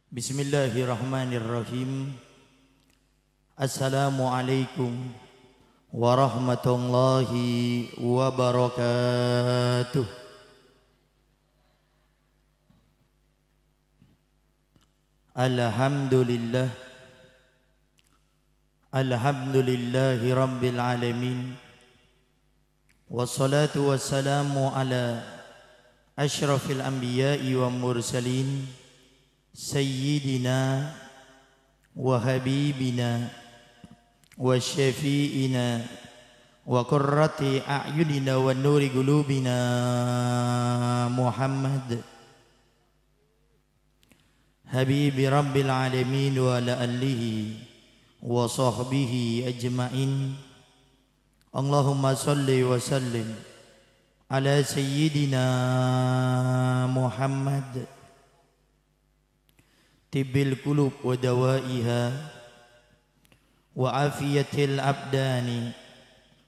Bismillahirrahmanirrahim. Assalamualaikum warahmatullahi wabarakatuh. Alhamdulillah. Alhamdulillahi rabbil alamin. Wassalatu wassalamu ala asyrafil anbiya'i wa mursalin Sayyidina wa habibina wa syafi'ina wa qurrati a'yunina wa nuri qulubina Muhammad habibi rabbil alamin wa ala alihi wa sahbihi ajma'in. Allahumma salli wa sallim ala sayyidina Muhammad tibbil qulub wa dawaiha wa afiyatil abdani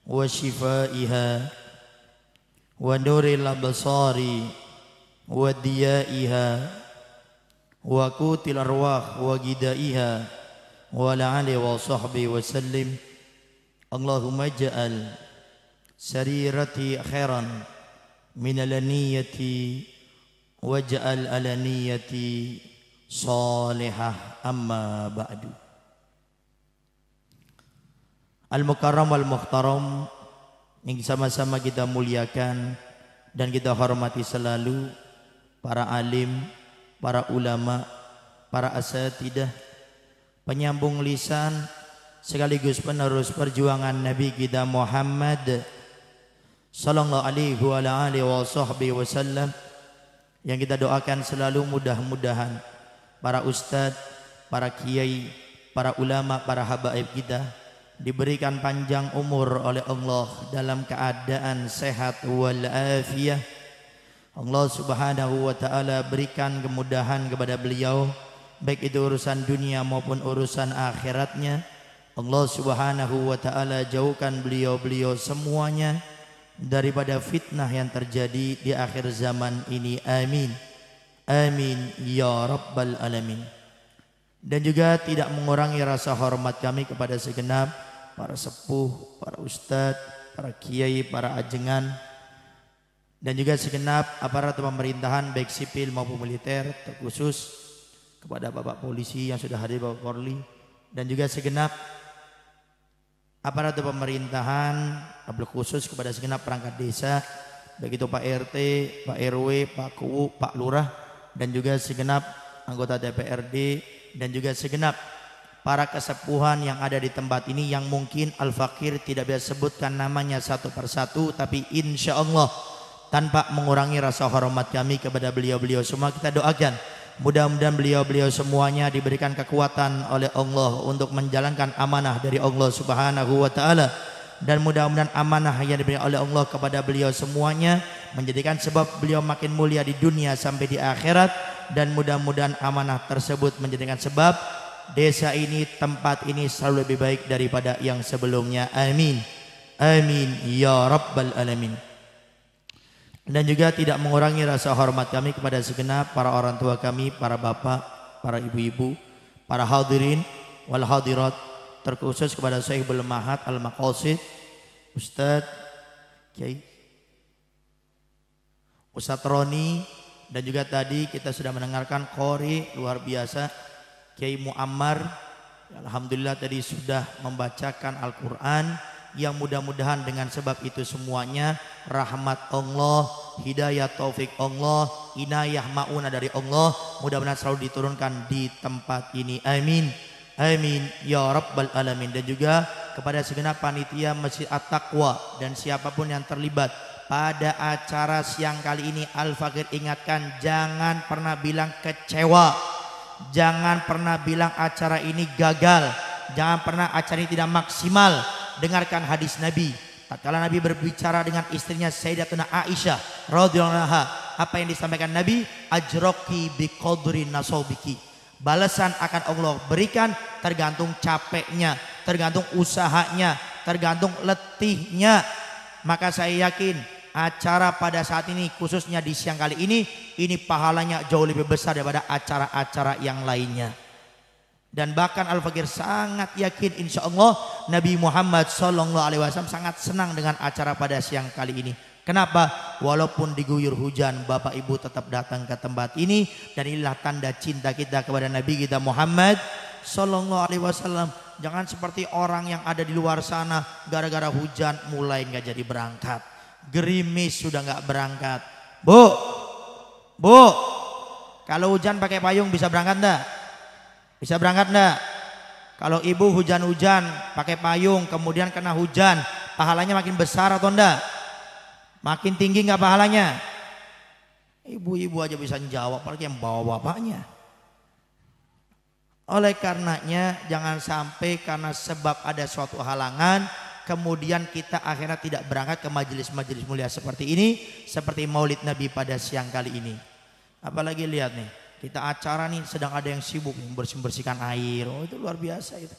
wa shifaiha wa nuril absari wa diyaiha wa qutil arwah wa gidaiha wa la'ali wa sahbihi wa sallim. Allahumma ja'al sarirati khairan min alaniyati waj'al alaniyati salihah, amma ba'du. Al-Mukarram wal-Muhtaram yang sama-sama kita muliakan dan kita hormati selalu para alim, para ulama, para asatidah, penyambung lisan sekaligus penerus perjuangan Nabi kita Muhammad sallallahu alaihi wa alihi wasallam, yang kita doakan selalu mudah-mudahan para ustadz, para kiai, para ulama, para habaib kita diberikan panjang umur oleh Allah dalam keadaan sehat walafiat. Allah subhanahu wa ta'ala berikan kemudahan kepada beliau, baik itu urusan dunia maupun urusan akhiratnya. Allah subhanahu wa ta'ala jauhkan beliau-beliau semuanya daripada fitnah yang terjadi di akhir zaman ini. Amin. Amin ya rabbal alamin. Dan juga tidak mengurangi rasa hormat kami kepada segenap para sepuh, para ustadz, para kiai, para ajengan, dan juga segenap aparat pemerintahan baik sipil maupun militer, terkhusus kepada Bapak Polisi yang sudah hadir, Bapak Polri, dan juga segenap aparat pemerintahan, khusus kepada segenap perangkat desa, baik itu Pak RT, Pak RW, Pak KU, Pak Lurah, dan juga segenap anggota DPRD, dan juga segenap para kesepuhan yang ada di tempat ini yang mungkin Al-Fakir tidak bisa sebutkan namanya satu persatu, tapi insya Allah tanpa mengurangi rasa hormat kami kepada beliau-beliau semua, kita doakan mudah-mudahan beliau-beliau semuanya diberikan kekuatan oleh Allah untuk menjalankan amanah dari Allah subhanahu wa ta'ala, dan mudah-mudahan amanah yang diberikan oleh Allah kepada beliau semuanya menjadikan sebab beliau makin mulia di dunia sampai di akhirat, dan mudah-mudahan amanah tersebut menjadikan sebab desa ini, tempat ini selalu lebih baik daripada yang sebelumnya. Amin. Amin ya rabbal alamin. Dan juga tidak mengurangi rasa hormat kami kepada segenap para orang tua kami, para bapak, para ibu-ibu, para hadirin wal hadirat, terkhusus kepada Syekhul Mahat Al-Maqasid, Ustadz Kiai Ustadz Roni, dan juga tadi kita sudah mendengarkan qori luar biasa Kiai Muammar. Alhamdulillah tadi sudah membacakan Al-Quran, yang mudah-mudahan dengan sebab itu semuanya rahmat Allah, hidayah taufik Allah, inayah maunah dari Allah mudah-mudahan selalu diturunkan di tempat ini. Amin. Amin ya rabbal alamin. Dan juga kepada segenap panitia Masjid At-Taqwa dan siapapun yang terlibat pada acara siang kali ini, Al-Fakir ingatkan jangan pernah bilang kecewa, jangan pernah bilang acara ini gagal, jangan pernah acara ini tidak maksimal. Dengarkan hadis Nabi tatkala Nabi berbicara dengan istrinya Sayyidatuna Aisyah radhiyallahu anha, apa yang disampaikan Nabi? Ajroki biqadri nasobiki, balasan akan Allah berikan tergantung capeknya, tergantung usahanya, tergantung letihnya. Maka saya yakin acara pada saat ini khususnya di siang kali ini pahalanya jauh lebih besar daripada acara-acara yang lainnya. Dan bahkan Al-Fakir sangat yakin insya Allah Nabi Muhammad SAW sangat senang dengan acara pada siang kali ini. Kenapa? Walaupun diguyur hujan, Bapak Ibu tetap datang ke tempat ini, dan inilah tanda cinta kita kepada Nabi kita Muhammad SAW. Jangan seperti orang yang ada di luar sana, gara-gara hujan mulai nggak jadi berangkat, gerimis sudah nggak berangkat. Bu, kalau hujan pakai payung bisa berangkat enggak? Bisa berangkat enggak? Kalau ibu hujan-hujan pakai payung kemudian kena hujan, pahalanya makin besar atau enggak? Makin tinggi enggak pahalanya? Ibu-ibu aja bisa jawab, apalagi yang bawa bapaknya. Oleh karenanya jangan sampai karena sebab ada suatu halangan kemudian kita akhirnya tidak berangkat ke majelis-majelis mulia seperti ini, seperti Maulid Nabi pada siang kali ini. Apalagi lihat nih, kita acara nih sedang ada yang sibuk bersihkan air. Oh, itu luar biasa itu.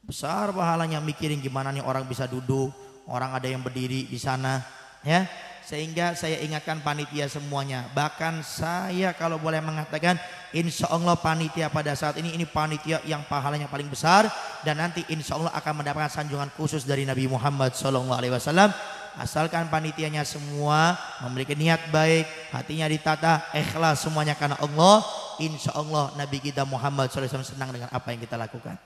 Besar pahalanya, mikirin gimana nih orang bisa duduk, orang ada yang berdiri di sana, ya. Sehingga saya ingatkan panitia semuanya. Bahkan saya kalau boleh mengatakan, insya Allah panitia pada saat ini panitia yang pahalanya paling besar, dan nanti insya Allah akan mendapatkan sanjungan khusus dari Nabi Muhammad SAW. Asalkan panitianya semua memiliki niat baik, hatinya ditata, ikhlas semuanya karena Allah, insya Allah Nabi kita Muhammad SAW senang dengan apa yang kita lakukan.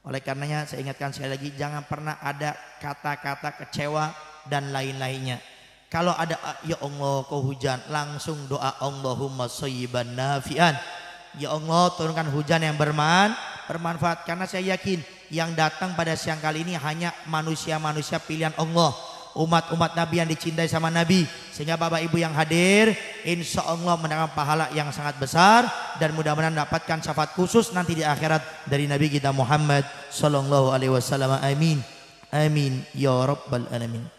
Oleh karenanya saya ingatkan sekali lagi, jangan pernah ada kata-kata kecewa dan lain-lainnya. Kalau ada ya Allah kau hujan, langsung doa Allahumma shayyiban nafi'an. Ya Allah turunkan hujan yang bermanfaat, karena saya yakin yang datang pada siang kali ini hanya manusia-manusia pilihan Allah, umat-umat Nabi yang dicintai sama Nabi, sehingga Bapak Ibu yang hadir insya Allah mendapat pahala yang sangat besar, dan mudah-mudahan mendapatkan syafaat khusus nanti di akhirat dari Nabi kita Muhammad SAW. Amin, amin ya rabbal alamin.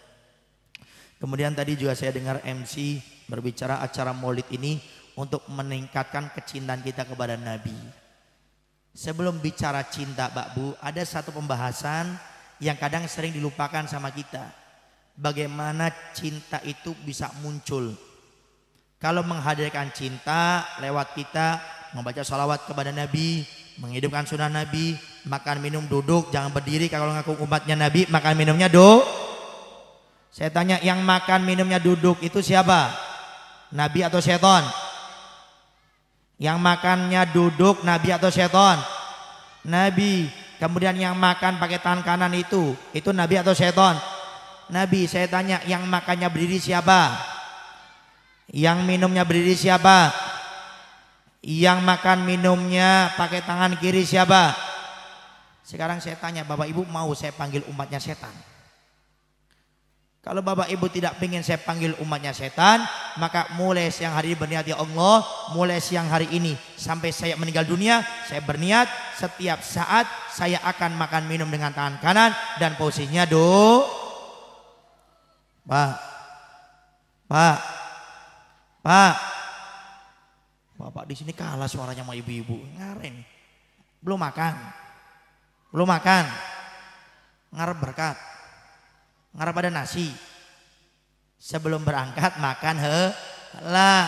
Kemudian tadi juga saya dengar MC berbicara acara Maulid ini untuk meningkatkan kecintaan kita kepada Nabi. Sebelum bicara cinta Pak Bu, ada satu pembahasan yang kadang sering dilupakan sama kita. Bagaimana cinta itu bisa muncul. Kalau menghadirkan cinta lewat kita membaca sholawat kepada Nabi, menghidupkan sunnah Nabi, makan minum duduk, jangan berdiri. Kalau ngaku umatnya Nabi, makan minumnya Saya tanya, yang makan minumnya duduk itu siapa? Nabi atau setan? Yang makannya duduk Nabi atau setan? Nabi. Kemudian yang makan pakai tangan kanan itu Nabi atau setan? Nabi. Saya tanya, yang makannya berdiri siapa? Yang minumnya berdiri siapa? Yang makan minumnya pakai tangan kiri siapa? Sekarang saya tanya, Bapak Ibu mau saya panggil umatnya setan? Kalau Bapak Ibu tidak ingin saya panggil umatnya setan, maka mulai siang hari ini berniat, ya Allah, mulai siang hari ini sampai saya meninggal dunia, saya berniat setiap saat saya akan makan minum dengan tangan kanan dan posisinya Pak, Bapak di sini kalah suaranya sama ibu-ibu. Ngaren, belum makan, ngarep berkat. Ngarep ada nasi. Sebelum berangkat makan lah,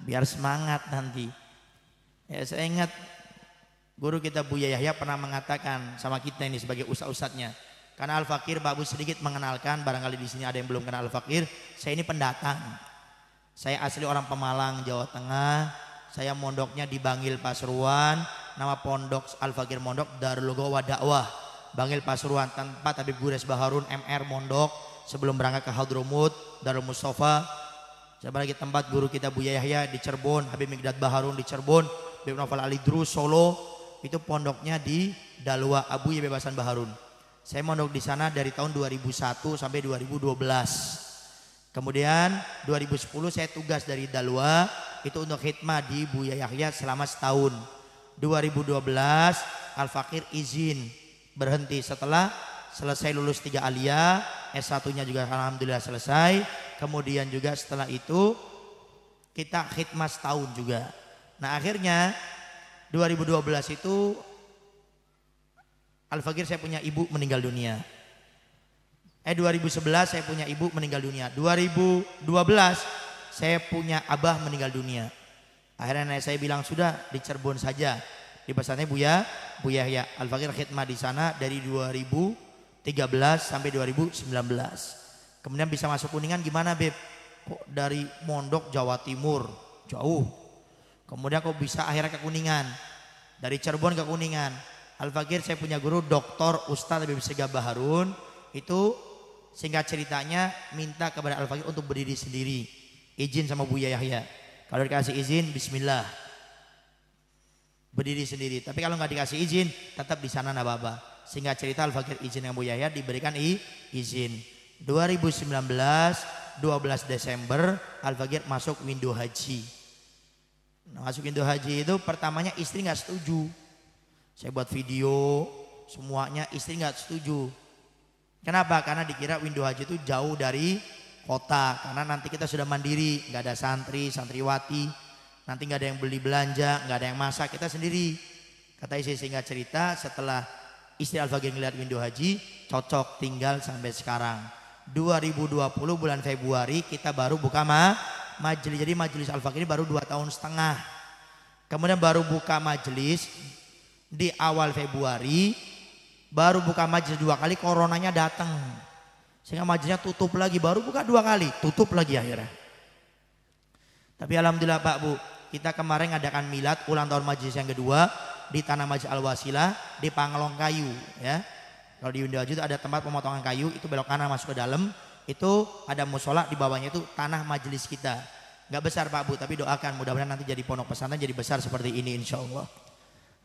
biar semangat nanti. Ya, saya ingat guru kita Buya Yahya pernah mengatakan sama kita ini sebagai ustaz-ustaznya. Karena Al-Fakir Babu sedikit mengenalkan, barangkali di sini ada yang belum kenal Al-Fakir. Saya ini pendatang. Saya asli orang Pemalang, Jawa Tengah. Saya mondoknya di Bangil Pasuruan. Nama pondok Al-Fakir Mondok Darul Ghawa Dakwah. Bangil Pasuruan, tempat Habib Gures Baharun MR Mondok sebelum berangkat ke Hadramut, Darul Mustafa. Saya lagi tempat guru kita Buya Yahya di Cirebon, Habib Migdad Baharun di Cirebon, Habib Novel Ali Drus Solo, itu pondoknya di Dalwa Abu Bebasan Baharun. Saya mondok di sana dari tahun 2001 sampai 2012. Kemudian 2010 saya tugas dari Dalwa itu untuk khidmah di Buya Yahya selama setahun. 2012 Al-Fakir izin berhenti setelah selesai lulus 3 aliyah, S1-nya juga alhamdulillah selesai. Kemudian juga setelah itu kita khidmah setahun juga. Nah akhirnya 2012 itu Al-Fakir saya punya ibu meninggal dunia. 2011 saya punya ibu meninggal dunia. 2012 saya punya abah meninggal dunia. Akhirnya nenek saya bilang sudah di Cirebon saja. Di pesantren Bu Yahya Al-Fakir khidmah di sana dari 2013 sampai 2019. Kemudian bisa masuk Kuningan gimana Beb? Kok dari Mondok Jawa Timur jauh. Kemudian kok bisa akhirnya ke Kuningan. Dari Cirebon ke Kuningan. Al-Fakir saya punya guru Dr. Ustadz Habib Segaf Baharun. Itu singkat ceritanya minta kepada Al-Fakir untuk berdiri sendiri. Izin sama Bu Yahya. Kalau dikasih izin bismillah. Berdiri sendiri. Tapi kalau nggak dikasih izin tetap di sana nggak apa-apa. Singkat cerita Al-Fakir izin dengan Bu Yahya diberikan izin. 2019 12 Desember Al-Fakir masuk window haji. Nah, masuk window haji itu pertamanya istri nggak setuju. Saya buat video semuanya istri nggak setuju. Kenapa? Karena dikira window haji itu jauh dari kota. Karena nanti kita sudah mandiri, nggak ada santri, santriwati. Nanti nggak ada yang beli belanja, nggak ada yang masak, kita sendiri. Kata istri singkat cerita setelah istri Al-Fakir ngeliat window haji cocok tinggal sampai sekarang. 2020 bulan Februari kita baru buka majelis. Jadi majelis Al-Fakir baru 2 tahun setengah. Kemudian baru buka majelis di awal Februari. Baru buka majelis 2 kali coronanya datang. Sehingga majelisnya tutup lagi, baru buka 2 kali, tutup lagi akhirnya. Tapi alhamdulillah Pak Bu, kita kemarin ngadakan milad ulang tahun majelis yang kedua di Tanah Masjid Al-Wasilah di Panglong Kayu ya. Kalau di window haji itu ada tempat pemotongan kayu, itu belok kanan masuk ke dalam, itu ada musola di bawahnya itu tanah majelis kita. Nggak besar Pak Bu, tapi doakan mudah-mudahan nanti jadi pondok pesantren jadi besar seperti ini insya Allah.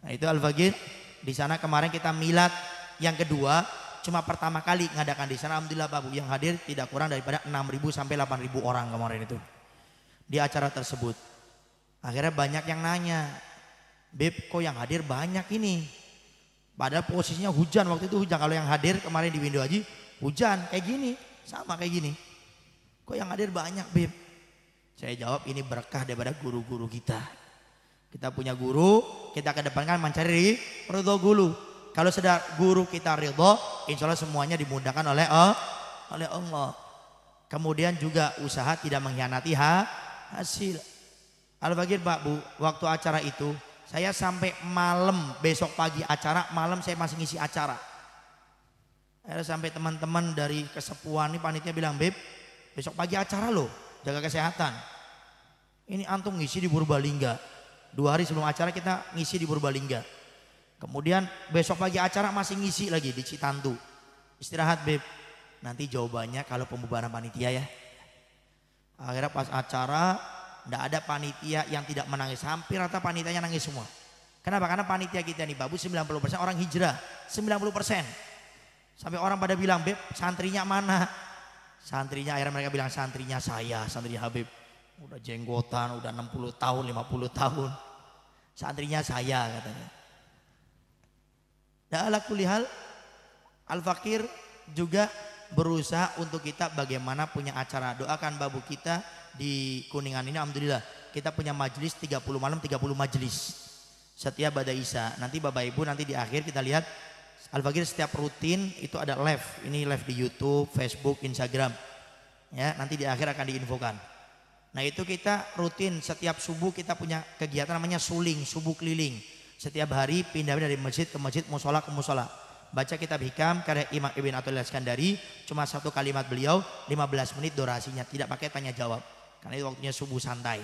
Nah itu Al-Fakir di sana kemarin kita milad yang kedua, cuma pertama kali ngadakan di sana. Alhamdulillah Pak Bu, yang hadir tidak kurang daripada 6.000 sampai 8.000 orang kemarin itu di acara tersebut. Akhirnya banyak yang nanya, Beb kok yang hadir banyak ini? Padahal posisinya hujan, waktu itu hujan. Kalau yang hadir kemarin di window haji hujan kayak gini, sama kayak gini. Kok yang hadir banyak Beb? Saya jawab ini berkah daripada guru-guru kita. Kita punya guru, kita kedepankan mencari ridho guru. Kalau sudah guru kita ridho, insya Allah semuanya dimudahkan oleh Allah. Kemudian juga usaha tidak mengkhianati hasil. Al-Fakir Pak Bu, waktu acara itu saya sampai malam, besok pagi acara, malam saya masih ngisi acara. Sampai teman-teman dari kesepuan ini panitia bilang, Beb besok pagi acara loh, jaga kesehatan. Ini antum ngisi di Purbalingga. 2 hari sebelum acara kita ngisi di Purbalingga. Kemudian besok pagi acara masih ngisi lagi di Citantu. Istirahat Beb, nanti jawabannya kalau pembubaran panitia ya. Akhirnya pas acara tidak ada panitia yang tidak menangis. Hampir rata panitianya nangis semua. Kenapa? Karena panitia kita nih Babu 90% orang hijrah. 90%. Sampai orang pada bilang, Beb santrinya mana? Santrinya akhirnya mereka bilang santrinya saya, santrinya Habib. Udah jenggotan, udah 60 tahun, 50 tahun. Santrinya saya katanya. Dan ala kulihal Al-Fakir juga berusaha untuk kita bagaimana punya acara. Doakan Babu kita di Kuningan ini alhamdulillah kita punya majelis 30 malam 30 majelis setiap Bada Isya. Nanti Bapak Ibu nanti di akhir kita lihat Al-Fakir setiap rutin itu ada live. Ini live di YouTube, Facebook, Instagram. Ya, nanti di akhir akan diinfokan. Nah, itu kita rutin setiap subuh kita punya kegiatan namanya suling, subuh keliling. Setiap hari pindah dari masjid ke masjid, musola ke musola. Baca kitab hikam karya Imam Ibn Athaillah Iskandari, cuma 1 kalimat beliau 15 menit durasinya, tidak pakai tanya jawab. Karena itu waktunya subuh santai.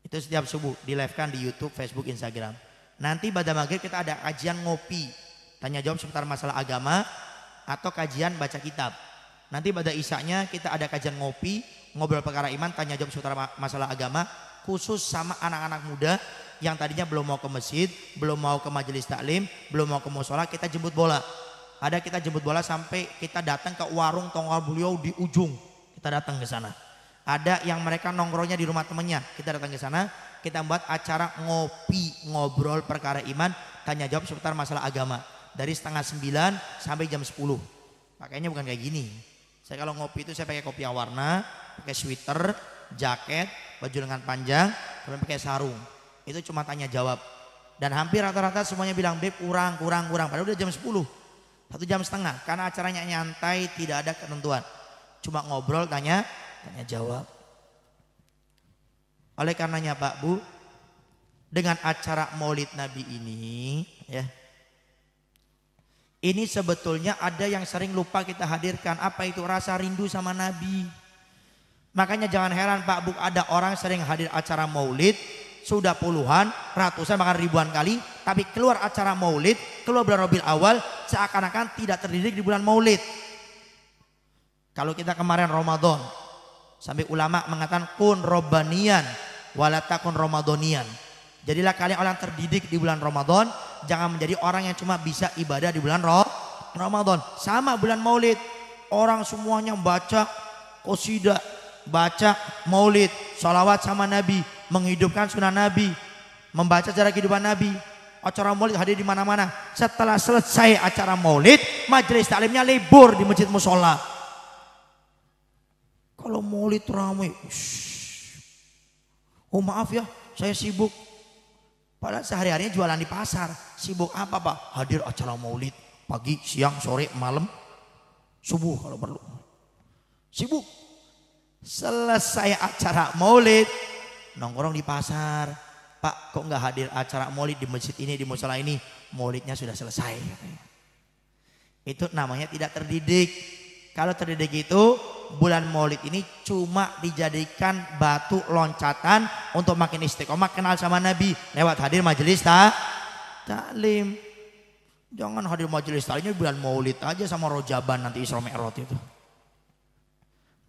Itu setiap subuh di live-kan di YouTube, Facebook, Instagram. Nanti pada maghrib kita ada kajian ngopi, tanya jawab seputar masalah agama atau kajian baca kitab. Nanti pada isyanya kita ada kajian ngopi, ngobrol perkara iman, tanya jawab seputar masalah agama, khusus sama anak-anak muda yang tadinya belum mau ke masjid, belum mau ke majelis taklim, belum mau ke musola, kita jemput bola. Ada kita jemput bola sampai kita datang ke warung tongkol beliau di ujung, kita datang ke sana. Ada yang mereka nongkrongnya di rumah temannya, kita datang ke sana, kita buat acara ngopi, ngobrol perkara iman, tanya jawab seputar masalah agama. Dari setengah 9 sampai jam 10. Pakainya bukan kayak gini. Saya kalau ngopi itu saya pakai kopi yang warna, pakai sweater, jaket, baju lengan panjang, kemudian pakai sarung. Itu cuma tanya jawab. Dan hampir rata-rata semuanya bilang, Beb kurang. Padahal udah jam 10. 1,5 jam, karena acaranya nyantai, tidak ada ketentuan. Cuma ngobrol, tanya jawab. Oleh karenanya Pak Bu, dengan acara Maulid Nabi ini ya, ini sebetulnya ada yang sering lupa kita hadirkan. Apa itu? Rasa rindu sama Nabi. Makanya jangan heran Pak Bu, ada orang sering hadir acara Maulid sudah puluhan, ratusan, bahkan ribuan kali, tapi keluar acara Maulid, keluar bulan Rabiul Awal, seakan-akan tidak terdidik di bulan Maulid. Kalau kita kemarin Ramadan, sampai ulama mengatakan kun robbanian walatakun ramadonian. Jadilah kalian orang terdidik di bulan Ramadan, jangan menjadi orang yang cuma bisa ibadah di bulan Ramadan. Sama bulan Maulid, orang semuanya baca qasidah, baca Maulid, sholawat sama Nabi, menghidupkan sunnah Nabi, membaca sejarah kehidupan Nabi. Acara Maulid hadir di mana-mana. Setelah selesai acara Maulid, majelis taklimnya libur di masjid musola. Kalau Maulid ramai, oh maaf ya, saya sibuk. Padahal sehari-harinya jualan di pasar. Sibuk apa Pak? Hadir acara Maulid pagi, siang, sore, malam, subuh kalau perlu. Sibuk. Selesai acara Maulid, nongkrong di pasar. Pak, kok nggak hadir acara Maulid di masjid ini, di musola ini? Maulidnya sudah selesai. Itu namanya tidak terdidik. Kalau terdidik itu, bulan Maulid ini cuma dijadikan batu loncatan untuk makin istiqomah kenal sama Nabi lewat hadir majelis taklim. Jangan hadir majelis taklimnya bulan Maulid aja sama Rojaban nanti Isra Mi'raj itu.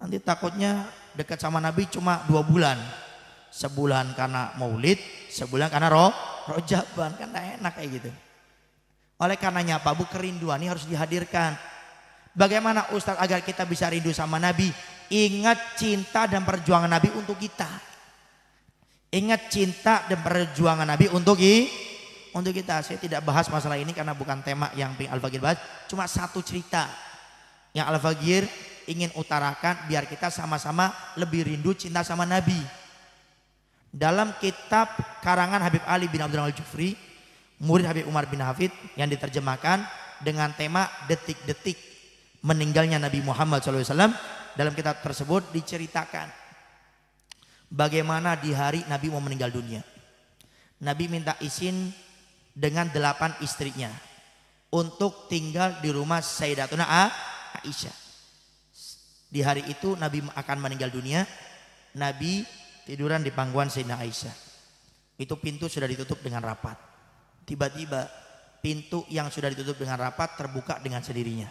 Nanti takutnya dekat sama Nabi cuma 2 bulan. Sebulan karena Maulid, sebulan karena Rojaban, kan gak enak kayak gitu. Oleh karenanya Pak Bu, kerinduan ini harus dihadirkan. Bagaimana Ustadz agar kita bisa rindu sama Nabi? Ingat cinta dan perjuangan Nabi untuk kita. Ingat cinta dan perjuangan Nabi untuk kita. Saya tidak bahas masalah ini karena bukan tema yang Al-Fakir bahas. Cuma satu cerita yang Al-Fakir ingin utarakan biar kita sama-sama lebih rindu cinta sama Nabi. Dalam kitab karangan Habib Ali bin Abdul Al-Jufri, murid Habib Umar bin Hafid, yang diterjemahkan dengan tema detik-detik meninggalnya Nabi Muhammad SAW, dalam kitab tersebut diceritakan bagaimana di hari Nabi mau meninggal dunia. Nabi minta izin dengan 8 istrinya untuk tinggal di rumah Sayyidatuna Aisyah. Di hari itu Nabi akan meninggal dunia. Nabi tiduran di pangkuan Sayyidatuna Aisyah. Itu pintu sudah ditutup dengan rapat. Tiba-tiba pintu yang sudah ditutup dengan rapat terbuka dengan sendirinya.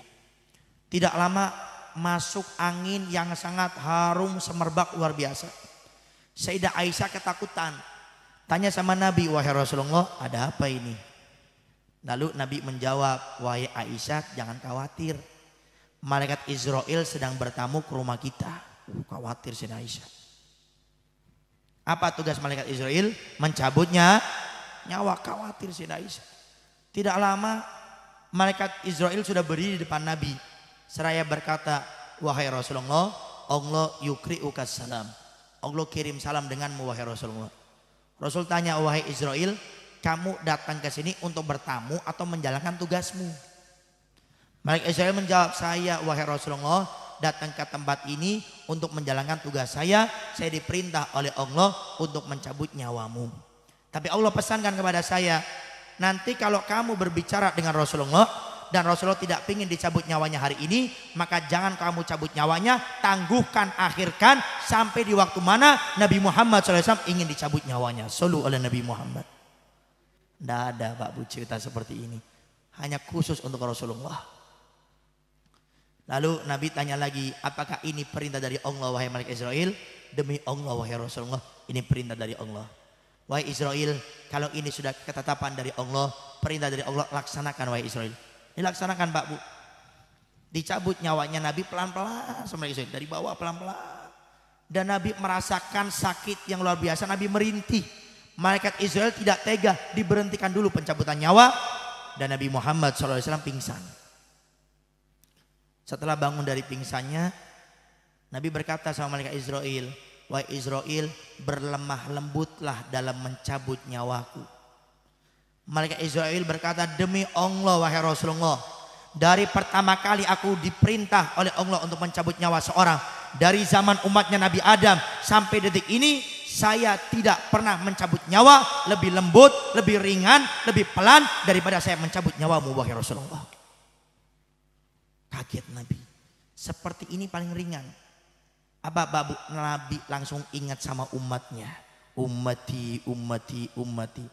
Tidak lama masuk angin yang sangat harum semerbak luar biasa. Sayyidah Aisyah ketakutan. Tanya sama Nabi, wahai Rasulullah, ada apa ini? Lalu Nabi menjawab, wahai Aisyah, jangan khawatir. Malaikat Israel sedang bertamu ke rumah kita. Khawatir Sayyidah Aisyah. Apa tugas malaikat Israel? Mencabutnya nyawa. Khawatir Sayyidah Aisyah. Tidak lama malaikat Israel sudah berdiri di depan Nabi. Seraya berkata, wahai Rasulullah, Allah yukri'ukas salam. Allah kirim salam denganmu wahai Rasulullah. Rasul tanya, wahai Israel, kamu datang ke sini untuk bertamu atau menjalankan tugasmu? Malaikat Israel menjawab, saya wahai Rasulullah datang ke tempat ini untuk menjalankan tugas saya. Saya diperintah oleh Allah untuk mencabut nyawamu. Tapi Allah pesankan kepada saya, nanti kalau kamu berbicara dengan Rasulullah dan Rasulullah tidak ingin dicabut nyawanya hari ini, maka jangan kamu cabut nyawanya, tangguhkan, akhirkan sampai di waktu mana Nabi Muhammad SAW ingin dicabut nyawanya. Sallu ala Nabi Muhammad. Tidak ada Pak Bu cerita seperti ini, hanya khusus untuk Rasulullah. Lalu Nabi tanya lagi, apakah ini perintah dari Allah wahai malaikat Israel? Demi Allah wahai Rasulullah, ini perintah dari Allah. Wahai Israel, kalau ini sudah ketetapan dari Allah, perintah dari Allah, laksanakan wahai Israel. Dilaksanakan Pak Bu. Dicabut nyawanya Nabi pelan-pelan sama Israel, dari bawah pelan-pelan. Dan Nabi merasakan sakit yang luar biasa. Nabi merintih. Malaikat Israel tidak tega, diberhentikan dulu pencabutan nyawa. Dan Nabi Muhammad SAW pingsan. Setelah bangun dari pingsannya, Nabi berkata sama malaikat Israel, wahai Israel, berlemah lembutlah dalam mencabut nyawaku. Malaikat Israel berkata, demi Allah wahai Rasulullah, dari pertama kali aku diperintah oleh Allah untuk mencabut nyawa seorang, dari zaman umatnya Nabi Adam sampai detik ini, saya tidak pernah mencabut nyawa lebih lembut, lebih ringan, lebih pelan daripada saya mencabut nyawamu wahai Rasulullah. Kaget Nabi, seperti ini paling ringan. Apa babu Nabi langsung ingat sama umatnya, ummati ummati ummati.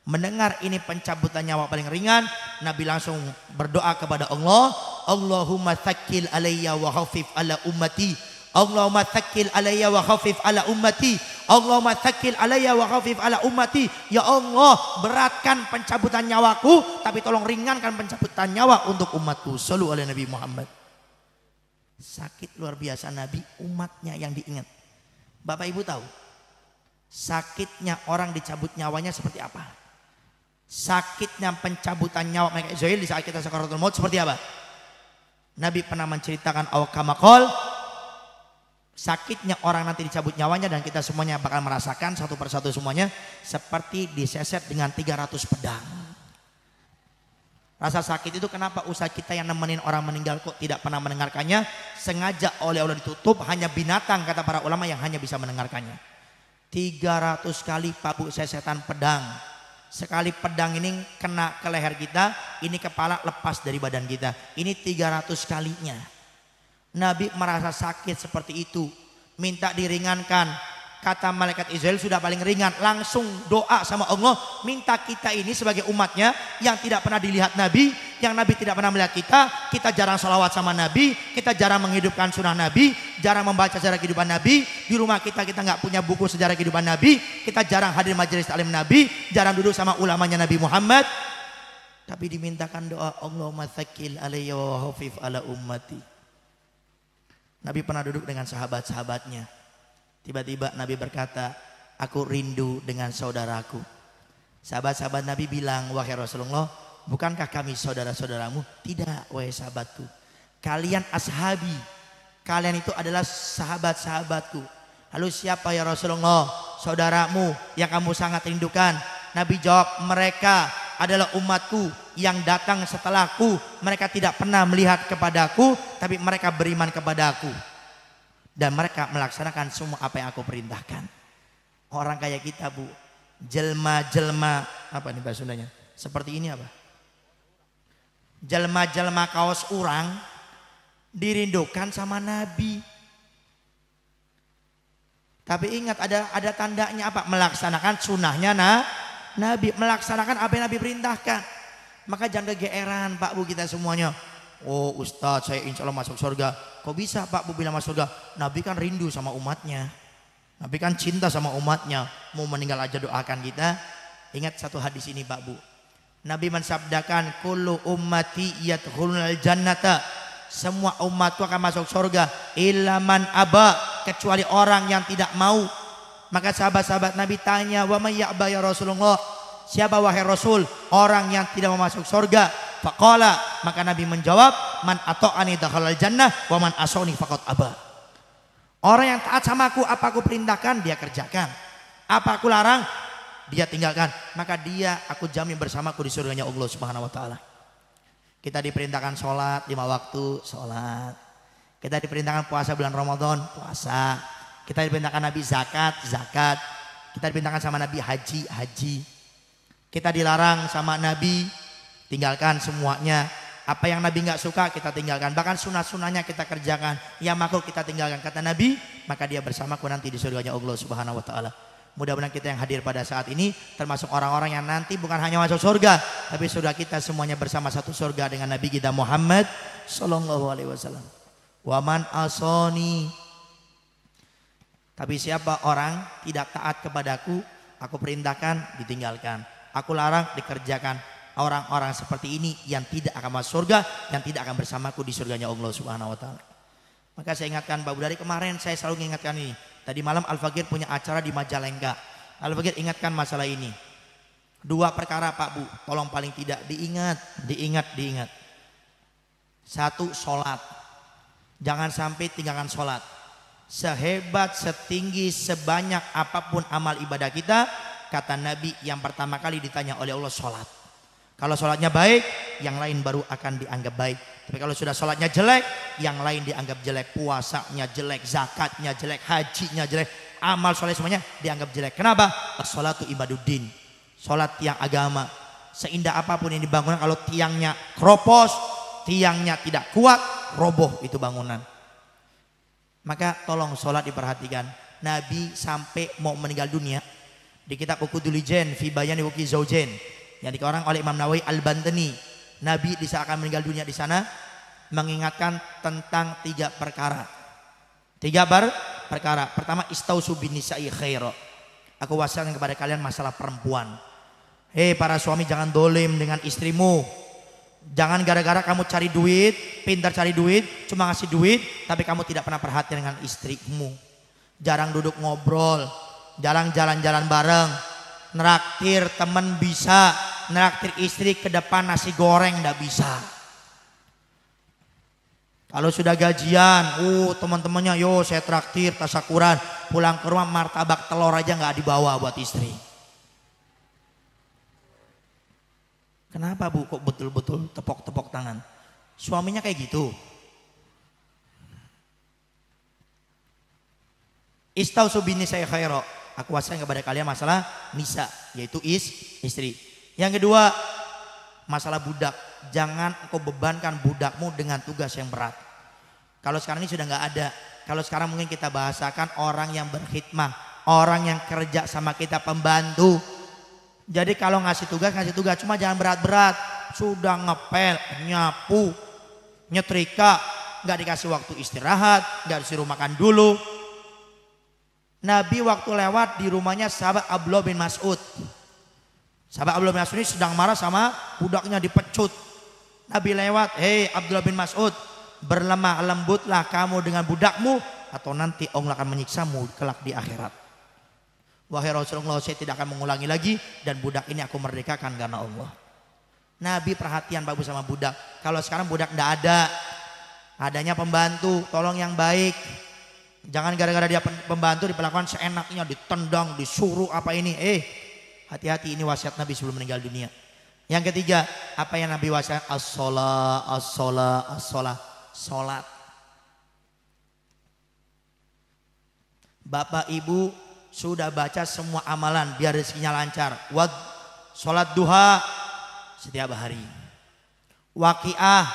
Mendengar ini pencabutan nyawa paling ringan, Nabi langsung berdoa kepada Allah, Allahumma tsakkil alayya wa khafif ala ummati, Allahumma tsakkil alayya wa khafif ala ummati, Allahumma tsakkil alayya wa khafif ala ummati. Ya Allah, beratkan pencabutan nyawaku, tapi tolong ringankan pencabutan nyawa untuk umatku. Shallu ala Nabi Muhammad. Sakit luar biasa Nabi, umatnya yang diingat. Bapak Ibu tahu sakitnya orang dicabut nyawanya seperti apa? Sakitnya pencabutan nyawa Malik Zuhail di saat kita sakaratul maut seperti apa? Nabi pernah menceritakan awkamakol, sakitnya orang nanti dicabut nyawanya, dan kita semuanya bakal merasakan satu persatu semuanya, seperti diseset dengan 300 pedang. Rasa sakit itu kenapa usaha kita yang nemenin orang meninggal kok tidak pernah mendengarkannya? Sengaja oleh Allah ditutup, hanya binatang kata para ulama yang hanya bisa mendengarkannya. 300 kali pabu sesetan pedang. Sekali pedang ini kena ke leher kita, ini kepala lepas dari badan kita. Ini 300 kalinya. Nabi merasa sakit seperti itu, minta diringankan. Kata malaikat Israel sudah paling ringan, langsung doa sama Allah, minta kita ini sebagai umatnya yang tidak pernah dilihat Nabi, yang Nabi tidak pernah melihat kita jarang salawat sama Nabi, kita jarang menghidupkan sunnah Nabi, jarang membaca sejarah kehidupan Nabi, di rumah kita nggak punya buku sejarah kehidupan Nabi, kita jarang hadir majelis taklim Nabi, jarang duduk sama ulamanya Nabi Muhammad, tapi dimintakan doa, Allahumma tsakkil alayya wa khafif ala ummati. Nabi pernah duduk dengan sahabat-sahabatnya. Tiba-tiba Nabi berkata, aku rindu dengan saudaraku. Sahabat-sahabat Nabi bilang, wahai Rasulullah, bukankah kami saudara-saudaramu? Tidak, wahai sahabatku. Kalian ashabi, kalian itu adalah sahabat-sahabatku. Lalu siapa ya Rasulullah saudaramu yang kamu sangat rindukan? Nabi jawab, mereka adalah umatku yang datang setelahku. Mereka tidak pernah melihat kepadaku, tapi mereka beriman kepadaku. Dan mereka melaksanakan semua apa yang aku perintahkan. Orang kayak kita bu, jelma-jelma, apa nih bahasa Sundanya? Seperti ini apa? Jelma-jelma kaos urang dirindukan sama Nabi. Tapi ingat ada tandanya apa? Melaksanakan sunnahnya Nabi, melaksanakan apa yang Nabi perintahkan. Maka jangan kegeeran Pak Bu kita semuanya. Oh Ustadz, saya insya Allah masuk surga. Kok bisa Pak Bu bilang masuk surga? Nabi kan rindu sama umatnya, Nabi kan cinta sama umatnya, mau meninggal aja doakan kita. Ingat satu hadis ini Pak Bu, Nabi mensabdakan, kullu ummati yadkhulul jannata, semua umatku akan masuk surga, illa man aba, kecuali orang yang tidak mau. Maka sahabat-sahabat Nabi tanya, wa may ya'ba ya Rasulullah, siapa wahai Rasul orang yang tidak mau masuk surga? Faqala, maka Nabi menjawab, man ata'ani dakhalal jannah wa man asani faqad aba. Orang yang taat sama aku, apa aku perintahkan dia kerjakan, apa aku larang dia tinggalkan, maka dia aku jamin bersamaku di surganya Allah Subhanahu wa taala. Kita diperintahkan sholat 5 waktu, sholat. Kita diperintahkan puasa bulan Ramadan, puasa. Kita diperintahkan Nabi zakat, zakat. Kita diperintahkan sama Nabi haji, haji. Kita dilarang sama Nabi tinggalkan semuanya. Apa yang Nabi nggak suka kita tinggalkan. Bahkan sunnah-sunnahnya kita kerjakan. Yang makruh kita tinggalkan. Kata Nabi, maka dia bersamaku nanti di surganya Allah Subhanahu wa taala. Mudah-mudahan kita yang hadir pada saat ini termasuk orang-orang yang nanti bukan hanya masuk surga, tapi surga kita semuanya bersama satu surga dengan Nabi kita Muhammad sallallahu alaihi wasallam. Wa man asani, tapi siapa orang tidak taat kepadaku, aku perintahkan ditinggalkan, aku larang dikerjakan. Orang-orang seperti ini yang tidak akan masuk surga, yang tidak akan bersamaku di surganya Allah Subhanahu wa taala. Maka saya ingatkan Pak Bu, dari kemarin saya selalu mengingatkan ini. Tadi malam Al-Fakir punya acara di Majalengka. Al-Fakir ingatkan masalah ini. 2 perkara Pak Bu, tolong paling tidak diingat. 1, sholat. Jangan sampai tinggalkan sholat. Sehebat, setinggi, sebanyak apapun amal ibadah kita, kata Nabi yang pertama kali ditanya oleh Allah sholat. Kalau sholatnya baik, yang lain baru akan dianggap baik. Tapi kalau sudah sholatnya jelek, yang lain dianggap jelek. Puasanya jelek, zakatnya jelek, hajinya jelek, amal soleh semuanya dianggap jelek. Kenapa? As-sholatu ibaduddin. Sholat tiang agama. Seindah apapun yang dibangun, kalau tiangnya keropos, tiangnya tidak kuat, roboh itu bangunan. Maka tolong sholat diperhatikan. Nabi sampai mau meninggal dunia, di kitab Uqudul Jen fi Bayani Wuqi Zaujain yang dikarang oleh Imam Nawawi Al-Bantani, Nabi di saat akan meninggal dunia di sana mengingatkan tentang 3 perkara. 3 perkara. Pertama, istausu bin nisa'i khaira. Aku wasiatkan kepada kalian masalah perempuan. Hei para suami, jangan dolim dengan istrimu. Jangan gara-gara kamu cari duit, pintar cari duit, cuma ngasih duit, tapi kamu tidak pernah perhatian dengan istrimu. Jarang duduk ngobrol, jarang jalan-jalan bareng. Neraktir temen bisa, neraktir istri ke depan nasi goreng ndak bisa. Kalau sudah gajian, teman-temannya, yo saya traktir tasakuran, pulang ke rumah martabak telur aja nggak dibawa buat istri. Kenapa Bu kok betul-betul tepok-tepok tangan? Suaminya kayak gitu. Istausu bin nisa'i khaira. Aku wasiatkan kepada kalian masalah nisa, yaitu istri. Yang kedua, masalah budak. Jangan engkau bebankan budakmu dengan tugas yang berat. Kalau sekarang ini sudah nggak ada. Kalau sekarang mungkin kita bahasakan orang yang berkhidmah, orang yang kerja sama kita, pembantu. Jadi kalau ngasih tugas cuma jangan berat-berat. Sudah ngepel, nyapu, nyetrika, nggak dikasih waktu istirahat, nggak disuruh makan dulu. Nabi waktu lewat di rumahnya sahabat Abdullah bin Mas'ud. Sahabat Abdullah bin Mas'ud ini sedang marah sama budaknya, dipecut. Nabi lewat, hei Abdullah bin Mas'ud, berlemah lembutlah kamu dengan budakmu, atau nanti Allah akan menyiksamu kelak di akhirat. Wahai Rasulullah, saya tidak akan mengulangi lagi, dan budak ini aku merdekakan karena Allah. Nabi perhatian bagus sama budak. Kalau sekarang budak tidak ada, adanya pembantu, tolong yang baik. Jangan gara-gara dia pembantu diperlakukan seenaknya, ditendang, disuruh apa ini. Hati-hati, ini wasiat Nabi sebelum meninggal dunia. Yang ketiga, apa yang Nabi wasiat? As-sholah, as-sholah, as-sholah. Sholat. Bapak Ibu sudah baca semua amalan biar rezekinya lancar. Sholat duha setiap hari. Waqiah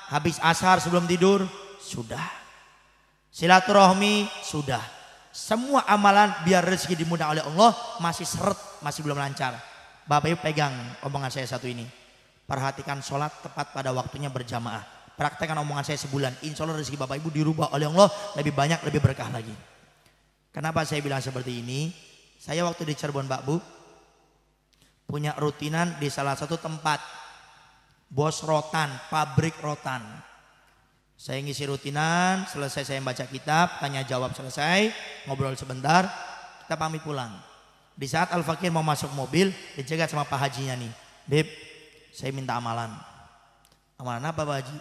habis asar sebelum tidur sudah. Silaturahmi sudah. Semua amalan biar rezeki dimudahkan oleh Allah masih seret, masih belum lancar. Bapak Ibu pegang omongan saya satu ini. Perhatikan sholat tepat pada waktunya berjamaah. Praktekkan omongan saya sebulan. Insya Allah rezeki Bapak Ibu dirubah oleh Allah lebih banyak, lebih berkah lagi. Kenapa saya bilang seperti ini? Saya waktu di Cirebon Pak Bu punya rutinan di salah satu tempat. Bos rotan, pabrik rotan. Saya ngisi rutinan, selesai saya baca kitab, tanya jawab selesai, ngobrol sebentar, kita pamit pulang. Di saat Al-Fakir mau masuk mobil, dicegat sama Pak Hajinya nih. Beb, saya minta amalan. Amalan apa Pak Haji?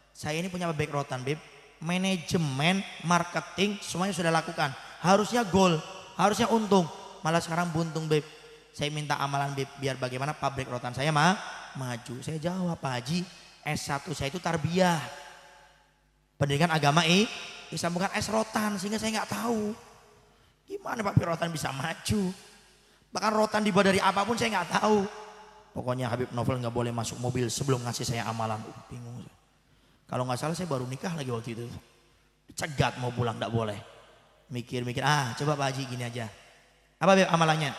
Saya ini punya pabrik rotan Beb. Manajemen, marketing, semuanya sudah lakukan. Harusnya gol, harusnya untung. Malah sekarang buntung Beb. Saya minta amalan Beb, biar bagaimana pabrik rotan saya maju. Saya jawab, Pak Haji, S1 saya itu tarbiyah. Pendidikan agama Islam, bukan es rotan, sehingga saya nggak tahu gimana Pak rotan bisa maju. Bahkan rotan dibuat dari apapun saya nggak tahu. Pokoknya Habib Novel nggak boleh masuk mobil sebelum ngasih saya amalan. Bingung. Kalau nggak salah saya baru nikah lagi waktu itu. Cegat mau pulang nggak boleh. Mikir-mikir, coba Pak Haji gini aja. Apa amalannya?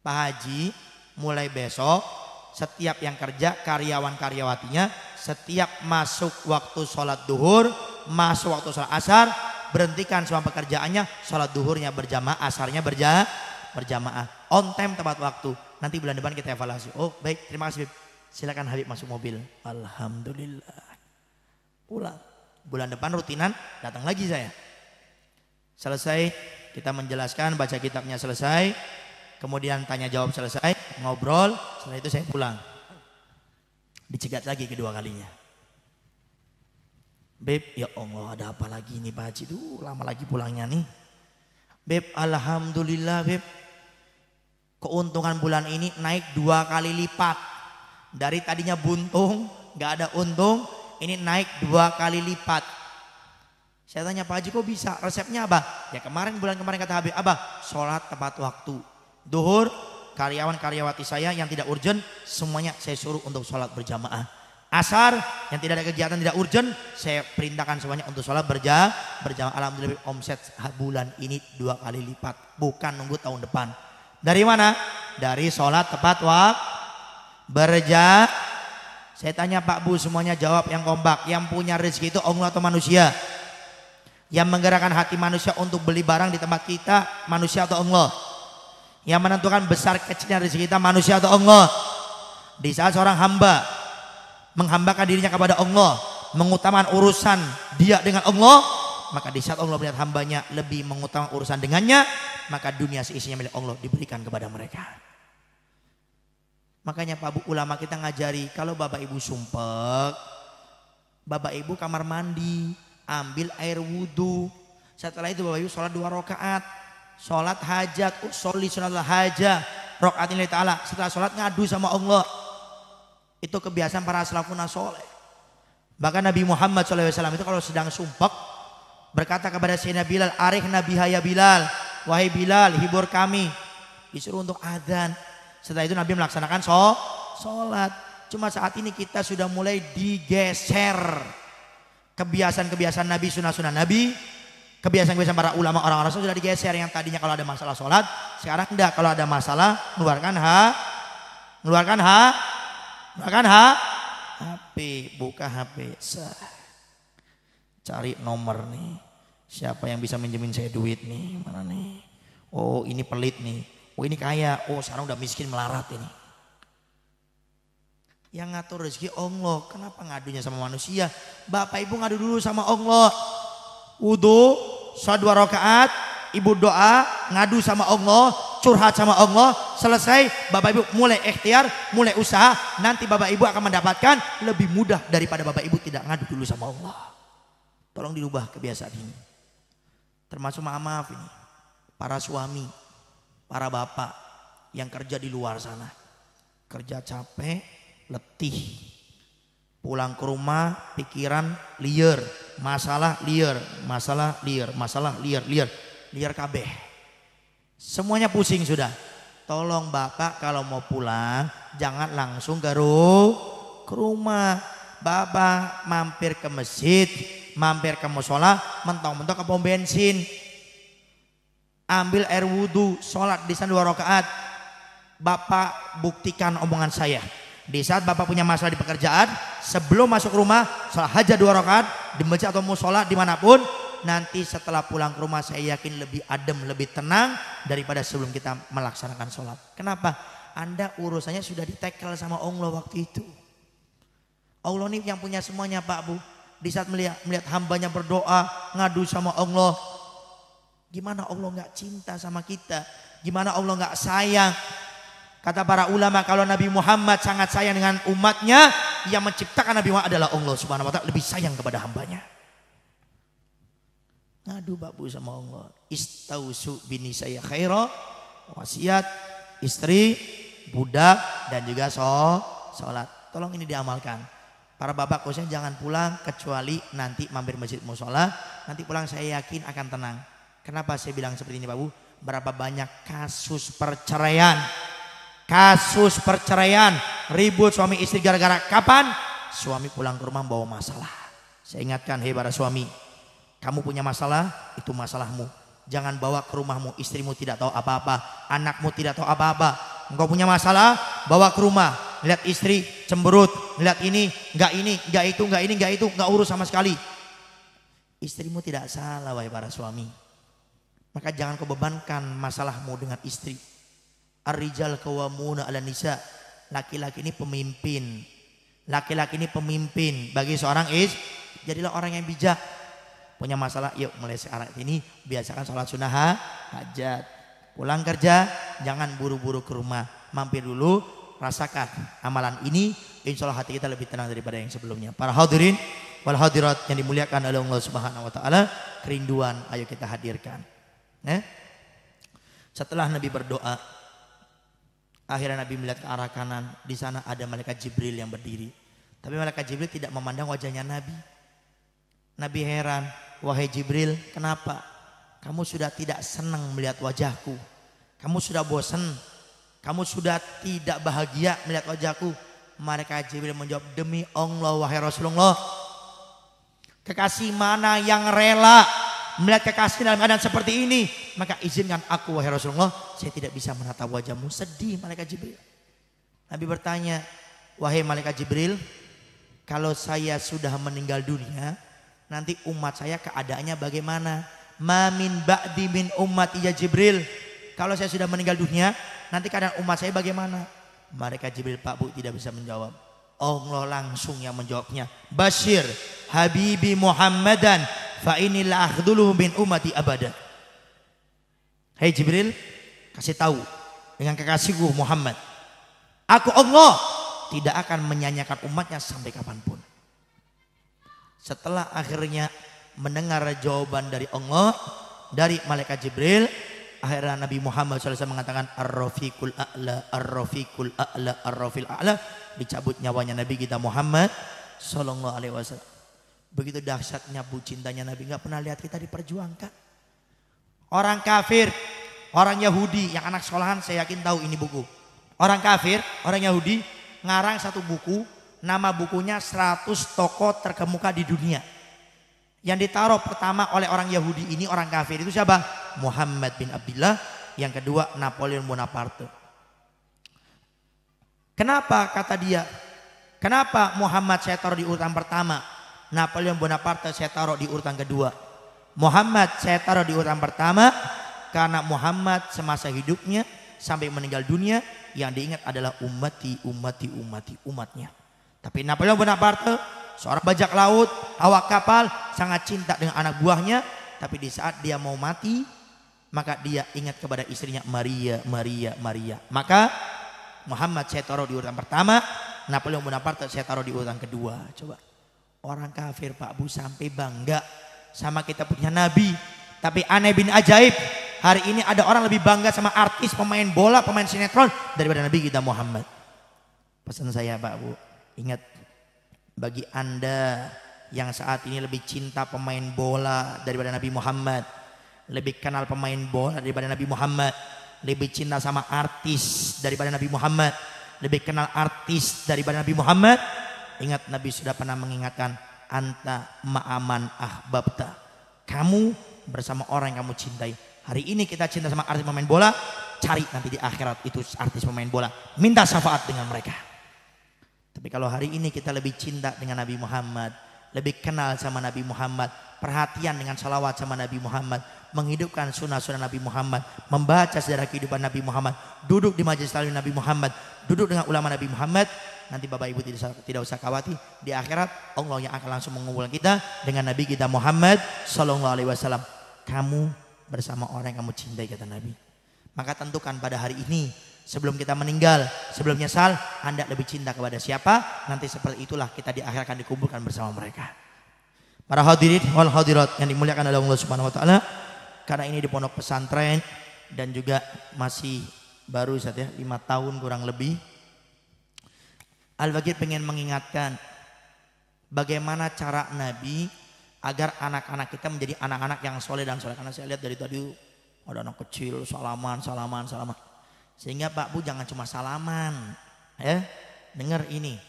Pak Haji mulai besok setiap yang kerja, karyawan-karyawatinya, setiap masuk waktu sholat duhur, masuk waktu sholat asar, berhentikan semua pekerjaannya, sholat duhurnya berjamaah, asarnya berjamaah, on time tepat waktu. Nanti bulan depan kita evaluasi. Oh baik, terima kasih. Silakan Habib masuk mobil. Alhamdulillah. Pulang. Bulan depan rutinan datang lagi saya. Selesai kita menjelaskan, baca kitabnya selesai, kemudian tanya jawab selesai, ngobrol, setelah itu saya pulang. Dicegat lagi kedua kalinya. Beb, ya Allah ada apa lagi nih Pak Haji? Lama lagi pulangnya nih. Beb, alhamdulillah Beb. Keuntungan bulan ini naik 2 kali lipat. Dari tadinya buntung, nggak ada untung, ini naik 2 kali lipat. Saya tanya Pak Haji kok bisa? Resepnya apa? Ya bulan kemarin kata Habib, Abah sholat tepat waktu. Duhur, karyawan-karyawati saya yang tidak urgent, semuanya saya suruh untuk sholat berjamaah. Asar, yang tidak ada kegiatan tidak urgent, saya perintahkan semuanya untuk sholat berjamaah. Alhamdulillah omset bulan ini 2 kali lipat. Bukan nunggu tahun depan. Dari mana? Dari sholat tepat waktu Saya tanya Pak Bu, semuanya jawab yang kompak. Yang punya rezeki itu Allah atau manusia? Yang menggerakkan hati manusia untuk beli barang di tempat kita, manusia atau Allah? Yang menentukan besar kecilnya rezeki kita, manusia atau Allah? Di saat seorang hamba menghambakan dirinya kepada Allah, mengutamakan urusan dia dengan Allah, maka di saat Allah melihat hambanya lebih mengutamakan urusan dengannya, maka dunia seisinya milik Allah diberikan kepada mereka. Makanya Pak Bu, ulama kita ngajari, kalau bapak ibu sumpek, bapak ibu kamar mandi, ambil air wudhu. Setelah itu bapak ibu sholat 2 rakaat, sholat hajat, sholli sholat hajat, rakaat ini ta'ala. Setelah sholat ngadu sama Allah. Itu kebiasaan para salafun soleh. Bahkan Nabi Muhammad SAW itu kalau sedang sumpek, berkata kepada Sayyidina Bilal, arihna biha ya Bilal, wahai Bilal hibur kami. Disuruh untuk adzan. Setelah itu Nabi melaksanakan sholat. Cuma saat ini kita sudah mulai digeser kebiasaan-kebiasaan Nabi, sunnah-sunnah Nabi, kebiasaan-kebiasaan para ulama, orang-orang sudah digeser. Yang tadinya kalau ada masalah sholat, sekarang enggak. Kalau ada masalah mengeluarkan HP, buka HP, cari nomor nih, siapa yang bisa minjemin saya duit nih, mana nih? Oh ini pelit nih, oh ini kaya, oh sekarang udah miskin melarat ini. Yang ngatur rezeki Allah, kenapa ngadunya sama manusia? Bapak ibu ngadu dulu sama Allah. Wudu, sholat 2 rakaat, ibu doa, ngadu sama Allah, curhat sama Allah, selesai bapak ibu mulai ikhtiar, mulai usaha, nanti bapak ibu akan mendapatkan lebih mudah daripada bapak ibu tidak ngadu dulu sama Allah. Tolong dirubah kebiasaan ini. Termasuk maaf ini, para suami, para bapak yang kerja di luar sana, kerja capek, letih, pulang ke rumah pikiran liar, masalah liar kabeh, semuanya pusing sudah. Tolong bapak kalau mau pulang jangan langsung ke rumah. Bapak mampir ke masjid, mampir ke musola, mentok-mentok ke pom bensin, ambil air wudhu, sholat di sana 2 rakaat. Bapak buktikan omongan saya, di saat bapak punya masalah di pekerjaan, sebelum masuk rumah sholat hajat 2 rakaat di masjid atau musola dimanapun, nanti setelah pulang ke rumah saya yakin lebih adem, lebih tenang daripada sebelum kita melaksanakan sholat. Kenapa? Anda urusannya sudah ditekel sama Allah waktu itu. Allah ini yang punya semuanya Pak Bu. Di saat melihat hambanya berdoa, ngadu sama Allah, gimana Allah nggak cinta sama kita? Gimana Allah nggak sayang? Kata para ulama, kalau Nabi Muhammad sangat sayang dengan umatnya, yang menciptakan Nabi Muhammad adalah Allah Subhanahu Wa Taala, lebih sayang kepada hambanya. Ngadu Pak Bu sama Allah. Istausu bini saya khaira, wasiat istri, budak dan juga sholat. Tolong ini diamalkan. Para bapak khususnya jangan pulang kecuali nanti mampir masjid musola. Nanti pulang saya yakin akan tenang. Kenapa saya bilang seperti ini Pak Bu? Berapa banyak kasus perceraian, ribut suami istri gara-gara kapan? Suami pulang ke rumah bawa masalah. Saya ingatkan, hei para suami, kamu punya masalah, itu masalahmu. Jangan bawa ke rumahmu, istrimu tidak tahu apa-apa, anakmu tidak tahu apa-apa. Engkau punya masalah, bawa ke rumah. Lihat istri cemberut, lihat ini, enggak itu, enggak urus sama sekali. Istrimu tidak salah wahai para suami. Maka jangan kau bebankan masalahmu dengan istri. Ar-rijal qawwamuna 'alan nisa. Laki-laki ini pemimpin. Laki-laki ini pemimpin bagi seorang istri. Jadilah orang yang bijak. Punya masalah, yuk mulai sekarang ini biasakan sholat sunnah hajat. Pulang kerja jangan buru-buru ke rumah, mampir dulu, rasakan amalan ini, insya Allah hati kita lebih tenang daripada yang sebelumnya. Para hadirin wal hadirat yang dimuliakan oleh Allah Subhanahu Wa Taala, kerinduan ayo kita hadirkan. Setelah Nabi berdoa, Akhirnya Nabi melihat ke arah kanan, di sana ada malaikat Jibril yang berdiri. Tapi malaikat Jibril tidak memandang wajahnya Nabi. Nabi heran, wahai Jibril, kenapa? Kamu sudah tidak senang melihat wajahku. Kamu sudah bosan. Kamu sudah tidak bahagia melihat wajahku. Malaikat Jibril menjawab, demi Allah wahai Rasulullah, kekasih mana yang rela melihat kekasih dalam keadaan seperti ini? Maka izinkan aku wahai Rasulullah, saya tidak bisa menatap wajahmu. Sedih malaikat Jibril. Nabi bertanya, wahai malaikat Jibril, kalau saya sudah meninggal dunia, nanti umat saya keadaannya bagaimana? Ma min ba'di min ummati ya Jibril. Kalau saya sudah meninggal dunia, nanti keadaan umat saya bagaimana? Malaikat Jibril, Pak Bu, tidak bisa menjawab. Allah langsung yang menjawabnya. Bashir Habibi Muhammadan fa inilah akhduluhu min ummati abada. Hai Jibril, kasih tahu dengan kekasihku Muhammad, aku Allah tidak akan menyanyiakan umatnya sampai kapanpun. Setelah akhirnya mendengar jawaban dari Allah, dari malaikat Jibril, akhirnya Nabi Muhammad SAW mengatakan ar-rafiqul a'la, ar-rafiqul a'la, ar-rafiqul a'la. Dicabut nyawanya Nabi kita Muhammad Sallallahu Alaihi Wasallam. Begitu dahsyatnya bu cintanya Nabi, nggak pernah lihat kita diperjuangkan. Orang kafir, orang Yahudi yang anak sekolahan saya yakin tahu ini buku. Orang kafir, orang Yahudi ngarang satu buku, nama bukunya 100 tokoh terkemuka di dunia. Yang ditaruh pertama oleh orang Yahudi ini, orang kafir itu siapa? Muhammad bin Abdullah. Yang kedua Napoleon Bonaparte. Kenapa kata dia? Kenapa Muhammad saya taruh di urutan pertama, Napoleon Bonaparte saya taruh di urutan kedua? Muhammad saya taruh di urutan pertama karena Muhammad semasa hidupnya sampai meninggal dunia yang diingat adalah ummati, ummati, ummati, umatnya. Tapi Napoleon Bonaparte, seorang bajak laut, awak kapal, sangat cinta dengan anak buahnya. Tapi di saat dia mau mati, maka dia ingat kepada istrinya Maria, Maria, Maria. Maka Muhammad saya taruh di urutan pertama, Napoleon Bonaparte saya taruh di urutan kedua. Coba orang kafir Pak Bu sampai bangga sama kita punya Nabi. Tapi aneh bin ajaib, hari ini ada orang lebih bangga sama artis, pemain bola, pemain sinetron daripada Nabi kita Muhammad. Pesan saya Pak Bu, ingat, bagi Anda yang saat ini lebih cinta pemain bola daripada Nabi Muhammad, lebih kenal pemain bola daripada Nabi Muhammad, lebih cinta sama artis daripada Nabi Muhammad, lebih kenal artis daripada Nabi Muhammad, ingat Nabi sudah pernah mengingatkan, anta ma'aman ahbabta, kamu bersama orang yang kamu cintai. Hari ini kita cinta sama artis pemain bola, cari nanti di akhirat itu artis pemain bola, minta syafaat dengan mereka. Tapi kalau hari ini kita lebih cinta dengan Nabi Muhammad, lebih kenal sama Nabi Muhammad, perhatian dengan salawat sama Nabi Muhammad, menghidupkan sunnah-sunnah Nabi Muhammad, membaca sejarah kehidupan Nabi Muhammad, duduk di majelis taklim Nabi Muhammad, duduk dengan ulama Nabi Muhammad, nanti Bapak Ibu tidak usah khawatir, di akhirat Allah yang akan langsung mengumpulkan kita dengan Nabi kita Muhammad Sallallahu Alaihi Wasallam. Kamu bersama orang yang kamu cintai, kata Nabi. Maka tentukan pada hari ini, sebelum kita meninggal, sebelum nyesal, Anda lebih cinta kepada siapa? Nanti seperti itulah kita di akhir akan dikumpulkan bersama mereka. Para hadirin wal hadirat yang dimuliakan oleh Allah Subhanahu wa taala, karena ini di pondok pesantren dan juga masih baru saja 5 tahun kurang lebih, Al-Bagir pengen mengingatkan bagaimana cara Nabi agar anak-anak kita menjadi anak-anak yang soleh dan soleh. Karena saya lihat dari tadi ada anak kecil salaman. Sehingga Pak Bu jangan cuma salaman, ya. Dengar ini.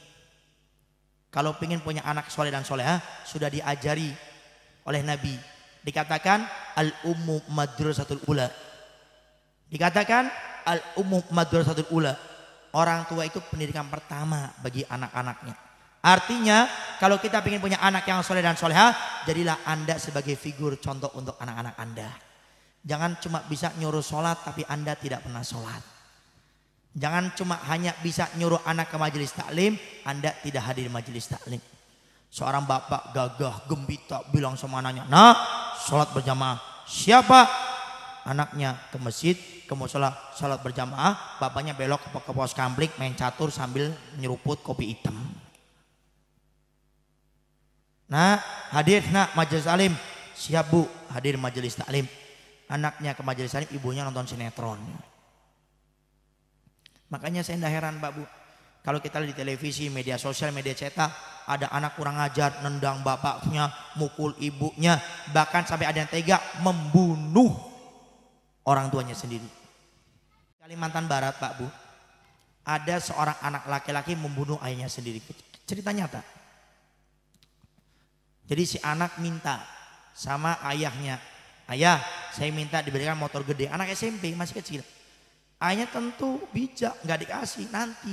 Kalau ingin punya anak soleh dan solehah, sudah diajari oleh Nabi. Dikatakan al-ummu madrasatul ula. Dikatakan al-ummu madrasatul ula. Orang tua itu pendidikan pertama bagi anak-anaknya. Artinya kalau kita ingin punya anak yang soleh dan solehah, jadilah Anda sebagai figur contoh untuk anak-anak Anda. Jangan cuma bisa nyuruh sholat tapi Anda tidak pernah sholat. Jangan cuma hanya bisa nyuruh anak ke majelis taklim, Anda tidak hadir di majelis taklim. Seorang bapak gagah gembita bilang sama anaknya, nah sholat berjamaah. Siapa? Anaknya ke masjid, ke musola sholat berjamaah, bapaknya belok ke pos kamplink main catur sambil nyeruput kopi hitam. Nah hadir nak majelis taklim, siap Bu, hadir majelis taklim. Anaknya ke majelis taklim, ibunya nonton sinetron. Makanya saya tidak heran Pak Bu. Kalau kita lihat di televisi, media sosial, media cetak, ada anak kurang ajar, nendang bapaknya, mukul ibunya, bahkan sampai ada yang tega membunuh orang tuanya sendiri. Kalimantan Barat Pak Bu, ada seorang anak laki-laki membunuh ayahnya sendiri. Cerita nyata. Jadi si anak minta sama ayahnya, ayah saya minta diberikan motor gede. Anak SMP masih kecil. Ayahnya tentu bijak, nggak dikasih nanti.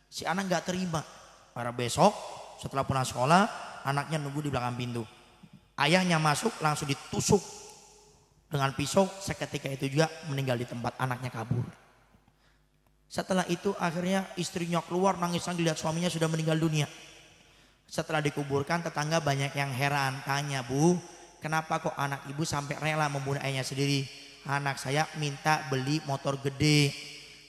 Si anak nggak terima. Pada besok setelah pulang sekolah, anaknya nunggu di belakang pintu. Ayahnya masuk langsung ditusuk dengan pisau. Seketika itu juga meninggal di tempat, anaknya kabur. Setelah itu akhirnya istrinya keluar nangis-nangis lihat suaminya sudah meninggal dunia. Setelah dikuburkan, tetangga banyak yang heran, tanya, Bu, kenapa kok anak ibu sampai rela membunuh ayahnya sendiri? Anak saya minta beli motor gede,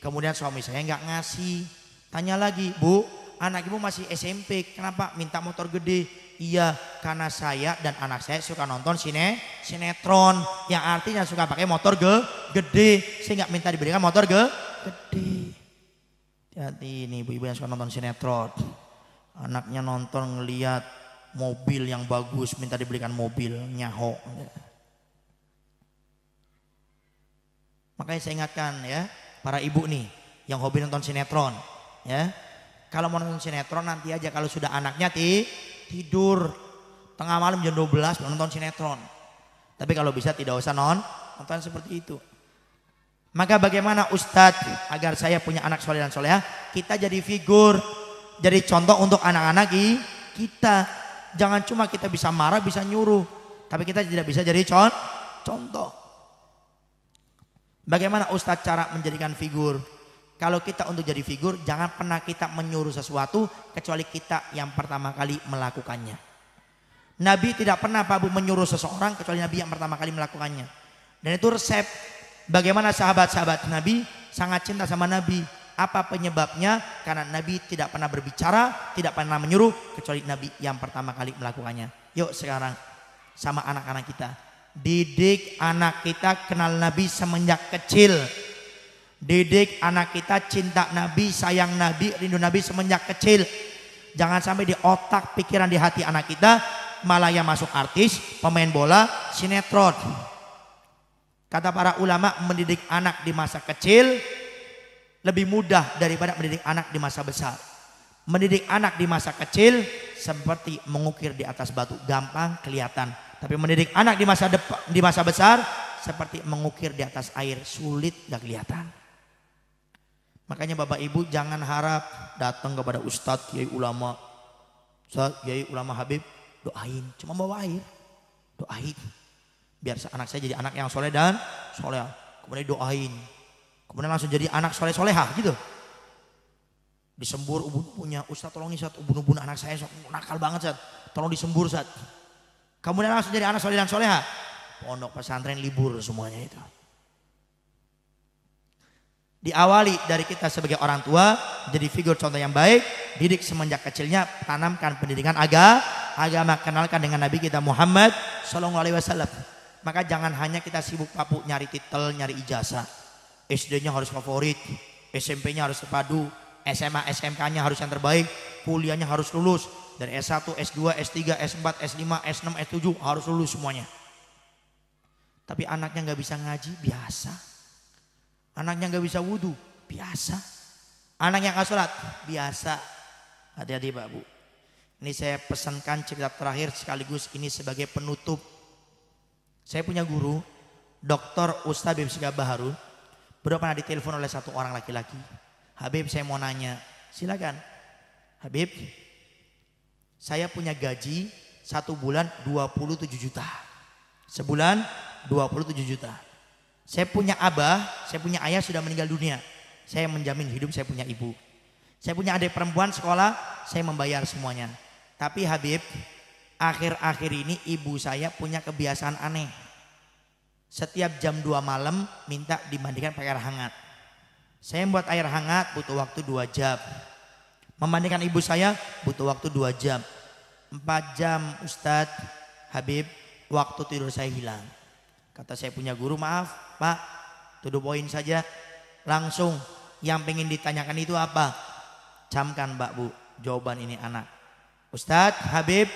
kemudian suami saya nggak ngasih. Tanya lagi, Bu, anak ibu masih SMP, kenapa minta motor gede? Iya, karena saya dan anak saya suka nonton sinetron, yang artinya suka pakai motor gede. Saya nggak minta diberikan motor gede. Hati ini ibu-ibu yang suka nonton sinetron, anaknya nonton ngelihat mobil yang bagus, minta diberikan mobil, nyaho. Makanya saya ingatkan ya, para ibu nih yang hobi nonton sinetron. Ya, kalau mau nonton sinetron nanti aja kalau sudah anaknya tidur tengah malam jam 12 nonton sinetron. Tapi kalau bisa tidak usah nonton seperti itu. Maka bagaimana Ustadz agar saya punya anak soleh dan soleha? Kita jadi figur, jadi contoh untuk anak-anak kita. Jangan cuma kita bisa marah, bisa nyuruh, tapi kita tidak bisa jadi contoh. Bagaimana Ustadz cara menjadikan figur? Kalau kita untuk jadi figur, jangan pernah kita menyuruh sesuatu kecuali kita yang pertama kali melakukannya. Nabi tidak pernah Pak Bu menyuruh seseorang kecuali Nabi yang pertama kali melakukannya. Dan itu resep bagaimana sahabat-sahabat Nabi sangat cinta sama Nabi. Apa penyebabnya? Karena Nabi tidak pernah berbicara, tidak pernah menyuruh kecuali Nabi yang pertama kali melakukannya. Yuk sekarang sama anak-anak kita, didik anak kita kenal Nabi semenjak kecil. Didik anak kita cinta Nabi, sayang Nabi, rindu Nabi semenjak kecil. Jangan sampai di otak, pikiran, di hati anak kita malah yang masuk artis, pemain bola, sinetron. Kata para ulama, mendidik anak di masa kecil lebih mudah daripada mendidik anak di masa besar. Mendidik anak di masa kecil seperti mengukir di atas batu, gampang kelihatan. Tapi mendidik anak di masa besar seperti mengukir di atas air, sulit, gak kelihatan. Makanya Bapak Ibu jangan harap datang kepada Ustadz, Kiai Ulama, Ustadz, Kiai Ulama Habib, doain, cuma bawa air, doain. Biar anak saya jadi anak yang soleh dan soleha. Kemudian doain, kemudian langsung jadi anak soleh soleha gitu. Disembur ubun-ubunnya, Ustadz tolong nih Ustadz, ubun-ubun anak saya nakal banget Ustadz, tolong disembur Ustadz. Kemudian langsung jadi anak soleh dan soleha. Pondok pesantren libur semuanya itu. Diawali dari kita sebagai orang tua, jadi figur contoh yang baik, didik semenjak kecilnya, tanamkan pendidikan agama, kenalkan dengan Nabi kita Muhammad SAW. Maka jangan hanya kita sibuk papu nyari titel, nyari ijazah. SD-nya harus favorit, SMP-nya harus terpadu, SMA, SMK-nya harus yang terbaik, kuliahnya harus lulus. Dari S1, S2, S3, S4, S5, S6, S7 harus lulus semuanya. Tapi anaknya nggak bisa ngaji, biasa. Anaknya nggak bisa wudhu, biasa. Anaknya nggak sholat, biasa. Hati-hati Pak Bu. Ini saya pesankan cerita terakhir sekaligus ini sebagai penutup. Saya punya guru, Dr. Ustaz Habib Sigabah Harun. Beliau pernah ditelepon oleh satu orang laki-laki. Habib, saya mau nanya. Silakan. Habib, saya punya gaji 1 bulan 27 juta. Sebulan 27 juta. Saya punya abah, saya punya ayah sudah meninggal dunia. Saya menjamin hidup, saya punya ibu. Saya punya adik perempuan sekolah, saya membayar semuanya. Tapi Habib, akhir-akhir ini ibu saya punya kebiasaan aneh. Setiap jam 2 malam minta dimandikan pakai air hangat. Saya membuat air hangat butuh waktu 2 jam. Memandikan ibu saya butuh waktu 2 jam. 4 jam Ustadz Habib, waktu tidur saya hilang. Kata saya punya guru, maaf Pak, to the point saja. Langsung Yang pengen ditanyakan itu apa? Camkan Mbak Bu jawaban ini anak. Ustadz Habib,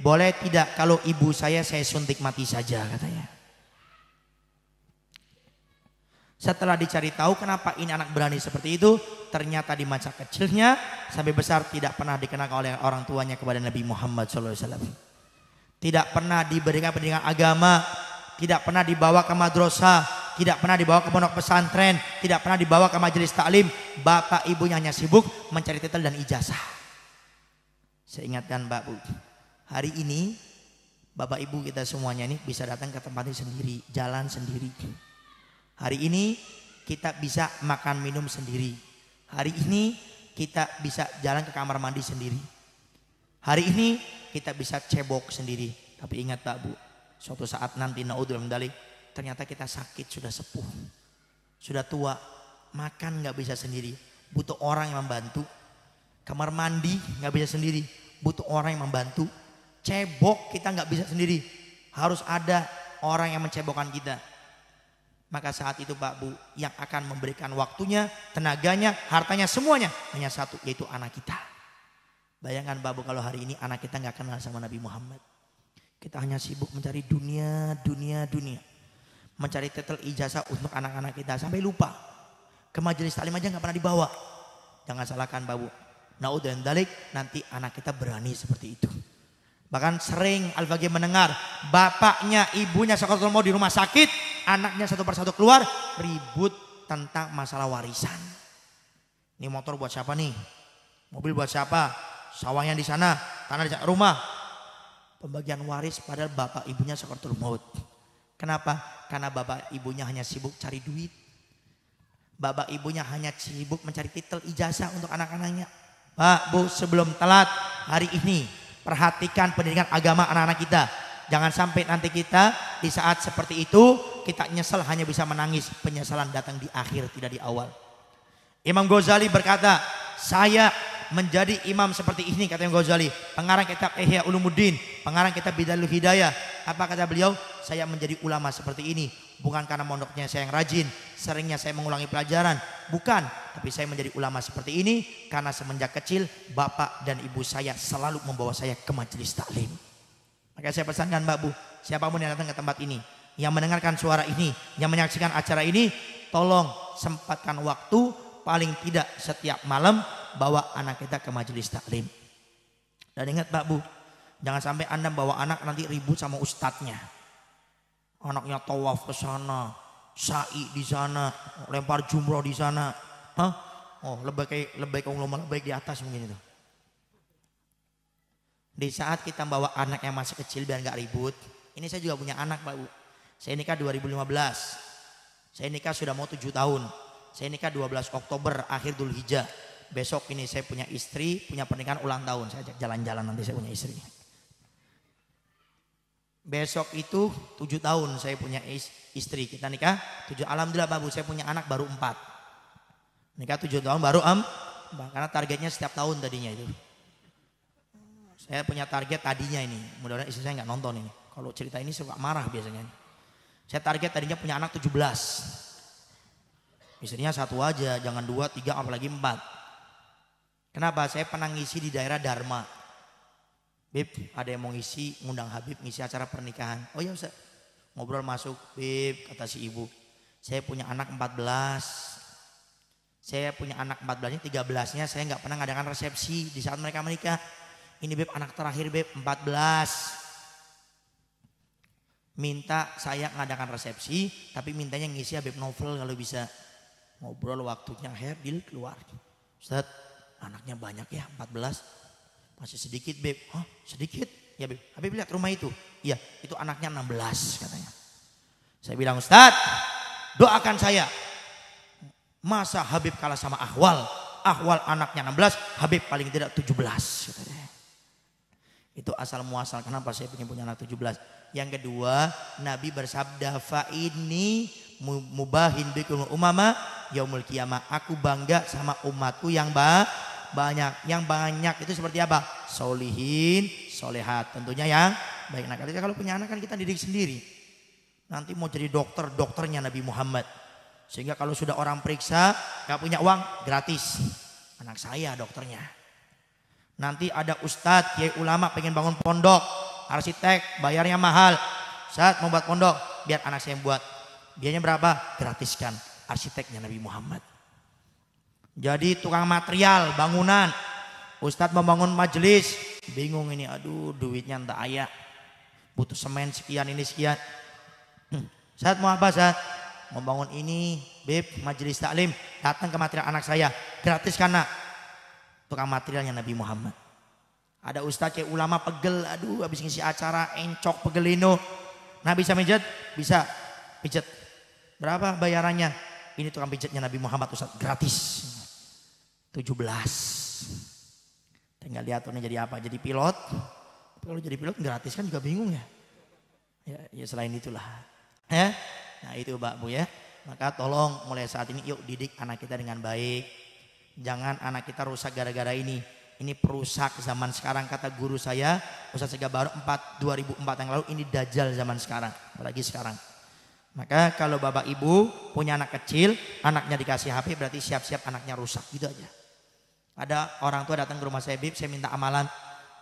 boleh tidak kalau ibu saya suntik mati saja katanya. Setelah dicari tahu kenapa ini anak berani seperti itu, ternyata di masa kecilnya sampai besar tidak pernah dikenakan oleh orang tuanya kepada Nabi Muhammad SAW. Tidak pernah diberikan pendidikan agama, tidak pernah dibawa ke madrasah, tidak pernah dibawa ke pondok pesantren, tidak pernah dibawa ke majelis taklim. Bapak ibunya hanya sibuk mencari titel dan ijazah. Saya ingatkan Mbak Bu, hari ini Bapak Ibu kita semuanya ini bisa datang ke tempat ini sendiri, jalan sendiri. Hari ini kita bisa makan minum sendiri. Hari ini kita bisa jalan ke kamar mandi sendiri. Hari ini kita bisa cebok sendiri. Tapi ingat Pak Bu, suatu saat nanti naudzubillah min dzalik, ternyata kita sakit, sudah sepuh, sudah tua, makan nggak bisa sendiri, butuh orang yang membantu. Kamar mandi nggak bisa sendiri, butuh orang yang membantu. Cebok kita nggak bisa sendiri, harus ada orang yang mencebokkan kita. Maka saat itu Pak Bu, yang akan memberikan waktunya, tenaganya, hartanya, semuanya hanya satu, yaitu anak kita. Bayangkan Pak Bu kalau hari ini anak kita nggak kenal sama Nabi Muhammad. Kita hanya sibuk mencari dunia. Mencari titel ijazah untuk anak-anak kita sampai lupa. Ke majelis taklim aja nggak pernah dibawa. Jangan salahkan Pak Bu. Naudzubillah min dzalik, nanti anak kita berani seperti itu. Bahkan sering Al-Baghi mendengar bapaknya, ibunya Sakaratul Maut di rumah sakit, anaknya satu persatu keluar ribut tentang masalah warisan. Ini motor buat siapa nih? Mobil buat siapa? Sawahnya di sana, tanah di sana, rumah. Pembagian waris padahal bapak ibunya Sakaratul Maut. Kenapa? Karena bapak ibunya hanya sibuk cari duit. Bapak ibunya hanya sibuk mencari titel ijazah untuk anak-anaknya. Pak Bu, sebelum telat hari ini perhatikan pendidikan agama anak-anak kita. Jangan sampai nanti kita di saat seperti itu kita nyesel, hanya bisa menangis. Penyesalan datang di akhir, tidak di awal. Imam Ghazali berkata, saya menjadi imam seperti ini, kata Imam Ghazali, pengarang kitab Ihya Ulumuddin, pengarang kitab Bidayahul Hidayah. Apa kata beliau? Saya menjadi ulama seperti ini bukan karena mondoknya saya yang rajin, seringnya saya mengulangi pelajaran, bukan, tapi saya menjadi ulama seperti ini karena semenjak kecil bapak dan ibu saya selalu membawa saya ke majelis taklim. Maka saya pesankan Mbak Bu, siapapun yang datang ke tempat ini, yang mendengarkan suara ini, yang menyaksikan acara ini, tolong sempatkan waktu paling tidak setiap malam bawa anak kita ke majelis taklim. Dan ingat Mbak Bu, jangan sampai Anda bawa anak nanti ribut sama ustadznya. Anaknya tawaf ke sana, sa'i di sana, lempar jumroh di sana. Hah? Oh, lebih umum lebih di atas mungkin itu. Di saat kita bawa anak yang masih kecil biar nggak ribut. Ini saya juga punya anak Pak Bu. Saya nikah 2015. Saya nikah sudah mau 7 tahun. Saya nikah 12 Oktober akhir Dzulhijjah. Besok ini saya punya istri, punya pernikahan ulang tahun. Saya ajak jalan-jalan nanti saya punya istri. Besok itu 7 tahun saya punya istri. Kita nikah 7. Alhamdulillah Pak Bu, saya punya anak baru 4. Nikah 7 tahun baru 4. Karena targetnya setiap tahun tadinya itu. Saya punya target tadinya ini. Mudah-mudahan istri saya nggak nonton ini. Kalau cerita ini suka marah biasanya. Saya target tadinya punya anak 17. Istrinya 1 aja, jangan 2, 3, apalagi 4. Kenapa? Saya pernah ngisi di daerah Dharma. Bib, ada yang mau ngisi, ngundang Habib ngisi acara pernikahan. Oh ya Ustaz, ngobrol masuk. Bib, kata si ibu, saya punya anak 14. Saya punya anak 14-nya, 13-nya saya nggak pernah ngadakan resepsi di saat mereka menikah. Ini Bib anak terakhir Bib, 14. Minta saya ngadakan resepsi, tapi mintanya ngisi Habib novel kalau bisa. Ngobrol waktunya Habib keluar. Ustaz, anaknya banyak ya, 14. Masih sedikit Beb. Hah, sedikit? Ya Beb. Habib lihat rumah itu. Iya, itu anaknya 16 katanya. Saya bilang, Ustaz, doakan saya. Masa Habib kalah sama Ahwal? Ahwal anaknya 16, Habib paling tidak 17 katanya. Itu asal muasal kenapa saya punya anak 17. Yang kedua, Nabi bersabda, fa ini mubahin bikum umama yaumul qiyamah. Aku bangga sama umatku yang banyak. Yang banyak itu seperti apa? Solihin, solehat. Tentunya yang baik. Nah, kalau punya anak kan kita didik sendiri. Nanti mau jadi dokternya Nabi Muhammad Sehingga kalau sudah orang periksa gak punya uang, gratis. Anak saya dokternya. Nanti ada ustadz, kiai ulama pengen bangun pondok, arsitek, bayarnya mahal. Saat mau buat pondok, biar anak saya yang buat. Biayanya berapa? Gratiskan. Arsiteknya Nabi Muhammad. Jadi tukang material, bangunan. Ustadz membangun majelis, bingung ini, aduh duitnya entah ayah. Butuh semen sekian, ini sekian. Saat mau apa saat? Membangun ini, beb, majelis taklim, datang ke material anak saya, gratis karena tukang materialnya Nabi Muhammad. Ada ustadz kayak ulama pegel, aduh habis ngisi acara encok pegelino. Nah bisa pijet? Bisa pijet. Berapa bayarannya? Ini tukang pijetnya Nabi Muhammad ustadz, gratis. 17. Tinggal lihat tuh jadi apa? Jadi pilot. Kalau jadi pilot gratis kan juga bingung ya. Ya selain itulah. Ya. Nah itu Mbak Bu ya. Maka tolong mulai saat ini yuk didik anak kita dengan baik. Jangan anak kita rusak gara-gara ini. Ini perusak zaman sekarang kata guru saya Ustaz Sega Baru 2004 yang lalu, ini dajjal zaman sekarang. Apalagi sekarang. Maka kalau bapak ibu punya anak kecil, anaknya dikasih HP berarti siap-siap anaknya rusak. Gitu aja. Ada orang tua datang ke rumah saya, Bib saya minta amalan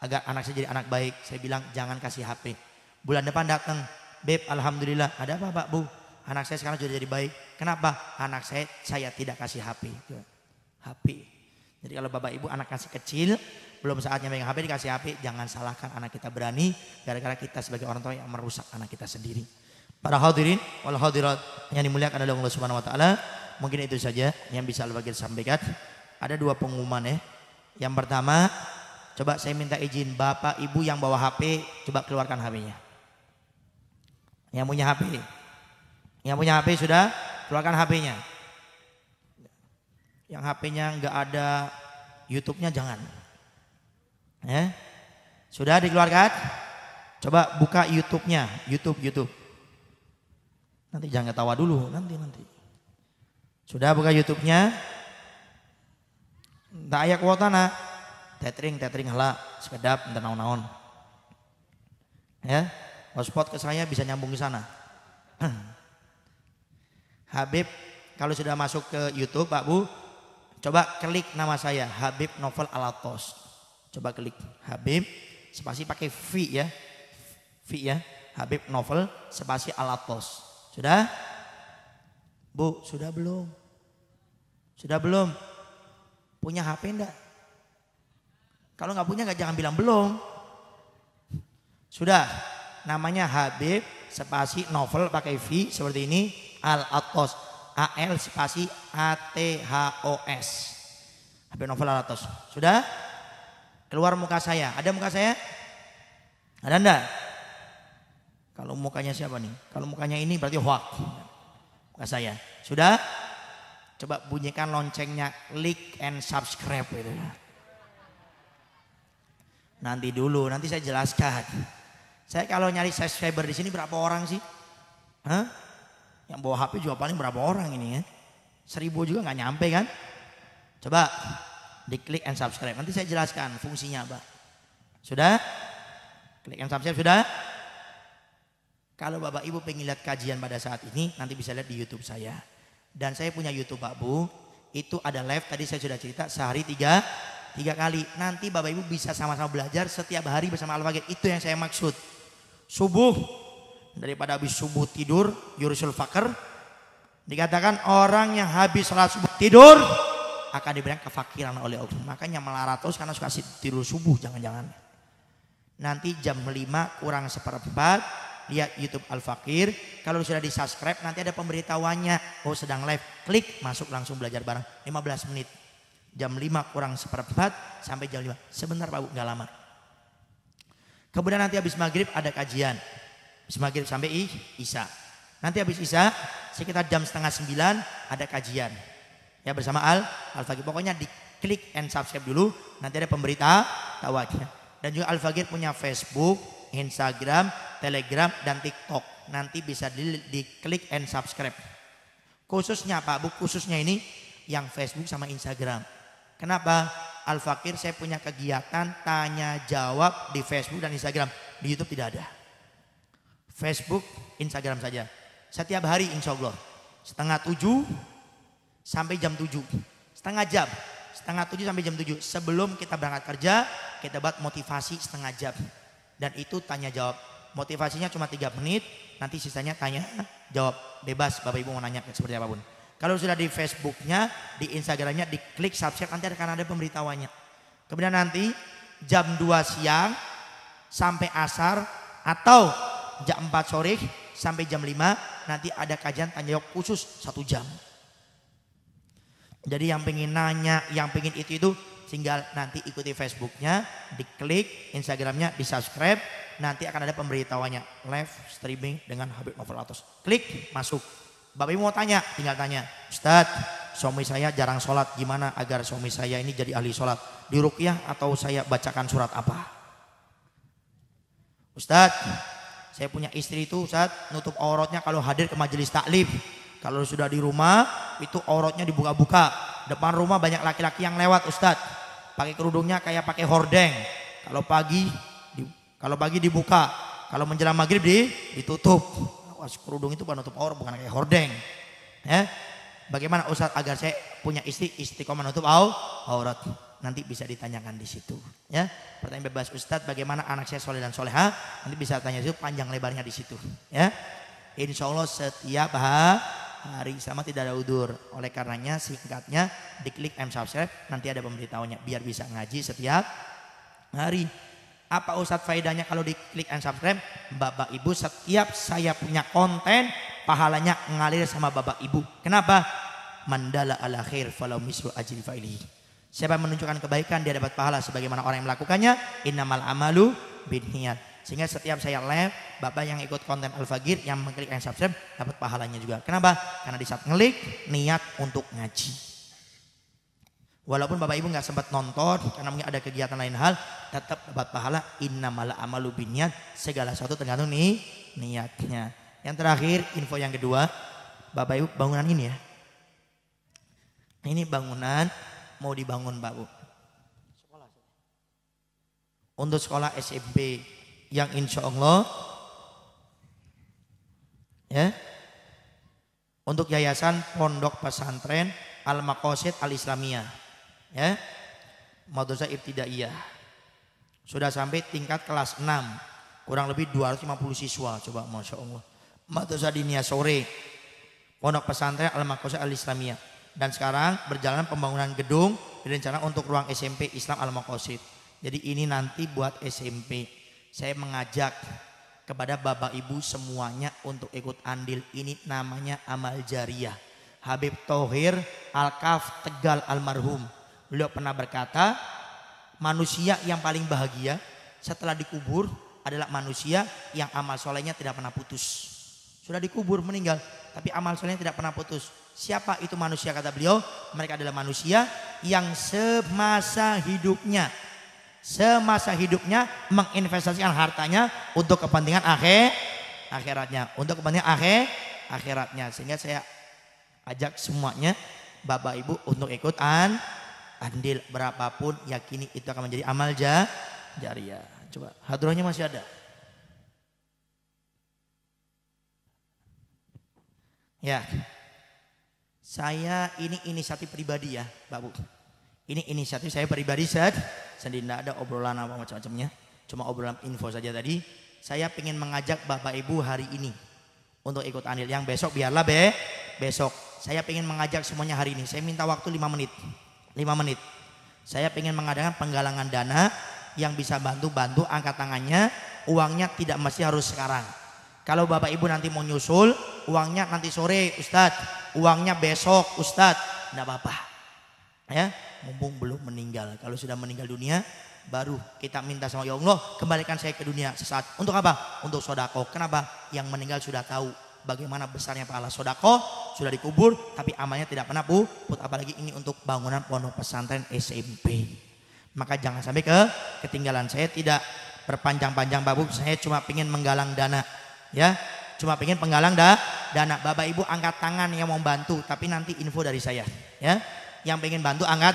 agar anak saya jadi anak baik. Saya bilang jangan kasih HP. Bulan depan datang, Bib alhamdulillah ada apa Pak Bu? Anak saya sekarang sudah jadi baik. Kenapa? Anak saya tidak kasih HP. HP. Jadi kalau bapak ibu anak kasih kecil, belum saatnya megang HP dikasih HP, jangan salahkan anak kita berani gara-gara kita sebagai orang tua yang merusak anak kita sendiri. Para hadirin wal hadirat yang dimuliakan oleh Allah Subhanahu wa taala, mungkin itu saja yang bisa Al-Fakir sampaikan. Ada 2 pengumuman ya. Yang pertama, coba saya minta izin bapak ibu yang bawa HP, coba keluarkan HP-nya. Yang punya HP. Yang punya HP sudah keluarkan HP-nya. Yang HP-nya nggak ada YouTube-nya jangan. Ya. Sudah dikeluarkan? Coba buka YouTube-nya, YouTube. Nanti jangan ketawa dulu, nanti. Sudah buka YouTube-nya? Tak ayak kuota na. Tethering hala, sekedap entar naon-naon. Ya. Hotspot ke saya bisa nyambung ke sana. Habib kalau sudah masuk ke YouTube Pak Bu, coba klik nama saya Habib Novel Alatos. Coba klik Habib spasi pakai V ya. V ya. Habib Novel spasi Alatos. Sudah? Bu, sudah belum? Sudah belum? Punya HP enggak? Kalau nggak punya nggak jangan bilang belum. Sudah. Namanya Habib spasi Novel pakai V seperti ini. Al-Atos, AL spasi ATHOS. Habib Novel Al-Atos. Sudah? Keluar muka saya. Ada muka saya? Ada enggak? Kalau mukanya siapa nih? Kalau mukanya ini berarti hoax. Muka saya. Sudah? Coba bunyikan loncengnya, like and subscribe gitu. Nanti dulu, nanti saya jelaskan. Saya kalau nyari subscriber di sini berapa orang sih? Hah? Yang bawa HP juga paling berapa orang ini ya? 1000 juga nggak nyampe kan? Coba diklik and subscribe. Nanti saya jelaskan fungsinya apa. Sudah? Klik and subscribe sudah? Kalau bapak ibu pengen lihat kajian pada saat ini, nanti bisa lihat di YouTube saya. Dan saya punya YouTube Pak Bu. Itu ada live tadi saya sudah cerita sehari 3 kali. Nanti bapak ibu bisa sama-sama belajar setiap hari bersama Al-Fakir. Itu yang saya maksud. Subuh. Daripada habis subuh tidur, yurusul fakir. Dikatakan orang yang habis salat subuh tidur akan diberikan kefakiran oleh Allah. Makanya melaratos karena suka tidur subuh, jangan-jangan. Nanti jam 5 kurang seperempat lihat YouTube Al-Fakir. Kalau sudah di subscribe nanti ada pemberitahuannya. Oh sedang live, klik masuk langsung belajar bareng 15 menit. Jam 5 kurang seperempat sampai jam 5. Sebentar Pak Bu, nggak lama. Kemudian nanti habis maghrib ada kajian. Habis maghrib sampai Isya. Nanti habis Isya sekitar jam 8:30 ada kajian. Ya bersama Al-Fakir. Pokoknya diklik and subscribe dulu. Nanti ada pemberitahuannya. Dan juga Al-Fakir punya Facebook, Instagram, Telegram, dan TikTok. Nanti bisa diklik and subscribe. Khususnya Pak Bu, khususnya ini yang Facebook sama Instagram. Kenapa? Al-Fakir saya punya kegiatan tanya jawab di Facebook dan Instagram. Di YouTube tidak ada. Facebook, Instagram saja. Setiap hari insya Allah. 7:30 sampai jam 7. Setengah jam. 6:30 sampai jam 7. Sebelum kita berangkat kerja, kita buat motivasi setengah jam. Dan itu tanya jawab. Motivasinya cuma 3 menit, nanti sisanya tanya jawab. Bebas Bapak Ibu mau nanya seperti apapun. Kalau sudah di Facebooknya, di Instagramnya, diklik subscribe, nanti akan ada pemberitahuannya. Kemudian nanti jam 2 siang sampai asar atau jam 4 sore sampai jam 5 nanti ada kajian tanya jawab khusus 1 jam. Jadi yang pengen nanya, yang pengen itu tinggal nanti ikuti Facebooknya, diklik, Instagramnya, di subscribe, nanti akan ada pemberitahuannya live streaming dengan Habib Novel Atos. Klik masuk. Bapak Ibu mau tanya, tinggal tanya, Ustadz, suami saya jarang sholat, gimana agar suami saya ini jadi ahli sholat? Di ruqyah atau saya bacakan surat apa? Ustadz, saya punya istri itu Ustadz, nutup auratnya kalau hadir ke majelis taklim. Kalau sudah di rumah itu auratnya dibuka-buka. Depan rumah banyak laki-laki yang lewat Ustadz. Pakai kerudungnya kayak pakai hordeng. Kalau pagi dibuka, kalau menjelang maghrib ditutup. Awas, kerudung itu penutup aurat, bukan kayak hordeng. Ya. Bagaimana Ustadz agar saya punya istri istiqomah menutup aurat? Nanti bisa ditanyakan di situ. Ya, pertanyaan bebas Ustadz, bagaimana anak saya soleh dan soleha? Nanti bisa tanya itu panjang lebarnya di situ. Ya, Insya Allah setiap hari sama tidak ada udur. Oleh karenanya singkatnya diklik subscribe, nanti ada pemberitahuannya biar bisa ngaji setiap hari. Apa Ustadz faedahnya kalau diklik subscribe? Bapak Ibu setiap saya punya konten pahalanya ngalir sama Bapak Ibu. Kenapa? Mandala ala khair falau mislu ajri fa'ilihi. Siapa yang menunjukkan kebaikan dia dapat pahala sebagaimana orang yang melakukannya. Innamal amalu binniyat. Sehingga setiap saya live, Bapak yang ikut konten Al-Fagir yang mengklik subscribe dapat pahalanya juga. Kenapa? Karena di saat ngelik niat untuk ngaji. Walaupun Bapak Ibu nggak sempat nonton karena mungkin ada kegiatan lain hal, tetap dapat pahala. Innamal amalu binniyat. Segala sesuatu tergantung niatnya. Yang terakhir, info yang kedua, Bapak Ibu bangunan ini ya. Ini bangunan mau dibangun Pak Bu. Untuk sekolah SMP yang insya Allah ya, untuk yayasan Pondok Pesantren Al-Maqasid Al-Islamiyah ya, Madrasah Ibtidaiyah sudah sampai tingkat kelas 6, kurang lebih 250 siswa. Coba Masya Allah. Madrasah Diniyah Sore Pondok Pesantren Al-Maqasid Al-Islamiyah, dan sekarang berjalan pembangunan gedung direncanakan untuk ruang SMP Islam Al-Maqasid. Jadi ini nanti buat SMP. Saya mengajak kepada Bapak Ibu semuanya untuk ikut andil. Ini namanya amal jariyah. Habib Thohir Al-Kaf Tegal almarhum, beliau pernah berkata, manusia yang paling bahagia setelah dikubur adalah manusia yang amal solehnya tidak pernah putus. Sudah dikubur meninggal, tapi amal solehnya tidak pernah putus. Siapa itu manusia kata beliau? Mereka adalah manusia yang semasa hidupnya menginvestasikan hartanya untuk kepentingan akhiratnya, untuk kepentingan akhiratnya. Sehingga saya ajak semuanya Bapak Ibu untuk ikut andil berapapun, yakini itu akan menjadi amal jariyah. Coba hadrohnya masih ada. Ya, saya ini inisiatif pribadi ya Pak Bu. Ini inisiatif saya pribadi sendiri, tidak ada obrolan apa macam-macamnya, cuma obrolan info saja tadi. Saya ingin mengajak Bapak Ibu hari ini untuk ikut andil. Yang besok biarlah besok. Saya ingin mengajak semuanya hari ini. Saya minta waktu 5 menit. Saya ingin mengadakan penggalangan dana yang bisa bantu angkat tangannya. Uangnya tidak mesti harus sekarang. Kalau Bapak Ibu nanti mau nyusul, uangnya nanti sore Ustadz, uangnya besok Ustadz, tidak apa-apa. Ya, mumpung belum meninggal. Kalau sudah meninggal dunia, baru kita minta sama ya Allah, kembalikan saya ke dunia sesaat. Untuk apa? Untuk sodako. Kenapa? Yang meninggal sudah tahu bagaimana besarnya pahala sodako, sudah dikubur, tapi amalnya tidak pernah puput. Apalagi ini untuk bangunan pondok pesantren SMP. Maka jangan sampai ketinggalan. Saya tidak berpanjang-panjang Bapak Ibu, saya cuma ingin menggalang dana. Ya, cuma pengen penggalang dana. Bapak Ibu angkat tangan yang mau bantu, tapi nanti info dari saya. Ya, yang pengen bantu angkat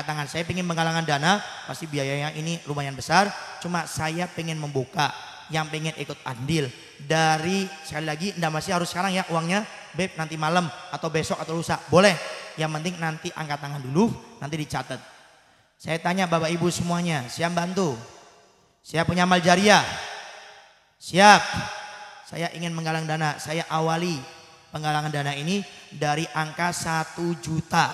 tangan. Saya pengen penggalangan dana, pasti biayanya ini lumayan besar. Cuma saya pengen membuka, yang pengen ikut andil dari, sekali lagi tidak masih harus sekarang ya uangnya, Beb nanti malam atau besok atau lusa, boleh. Yang penting nanti angkat tangan dulu, nanti dicatat. Saya tanya Bapak Ibu semuanya, siap bantu? Siap punya amal jariah? Siap. Saya ingin menggalang dana. Saya awali penggalangan dana ini dari angka 1 juta.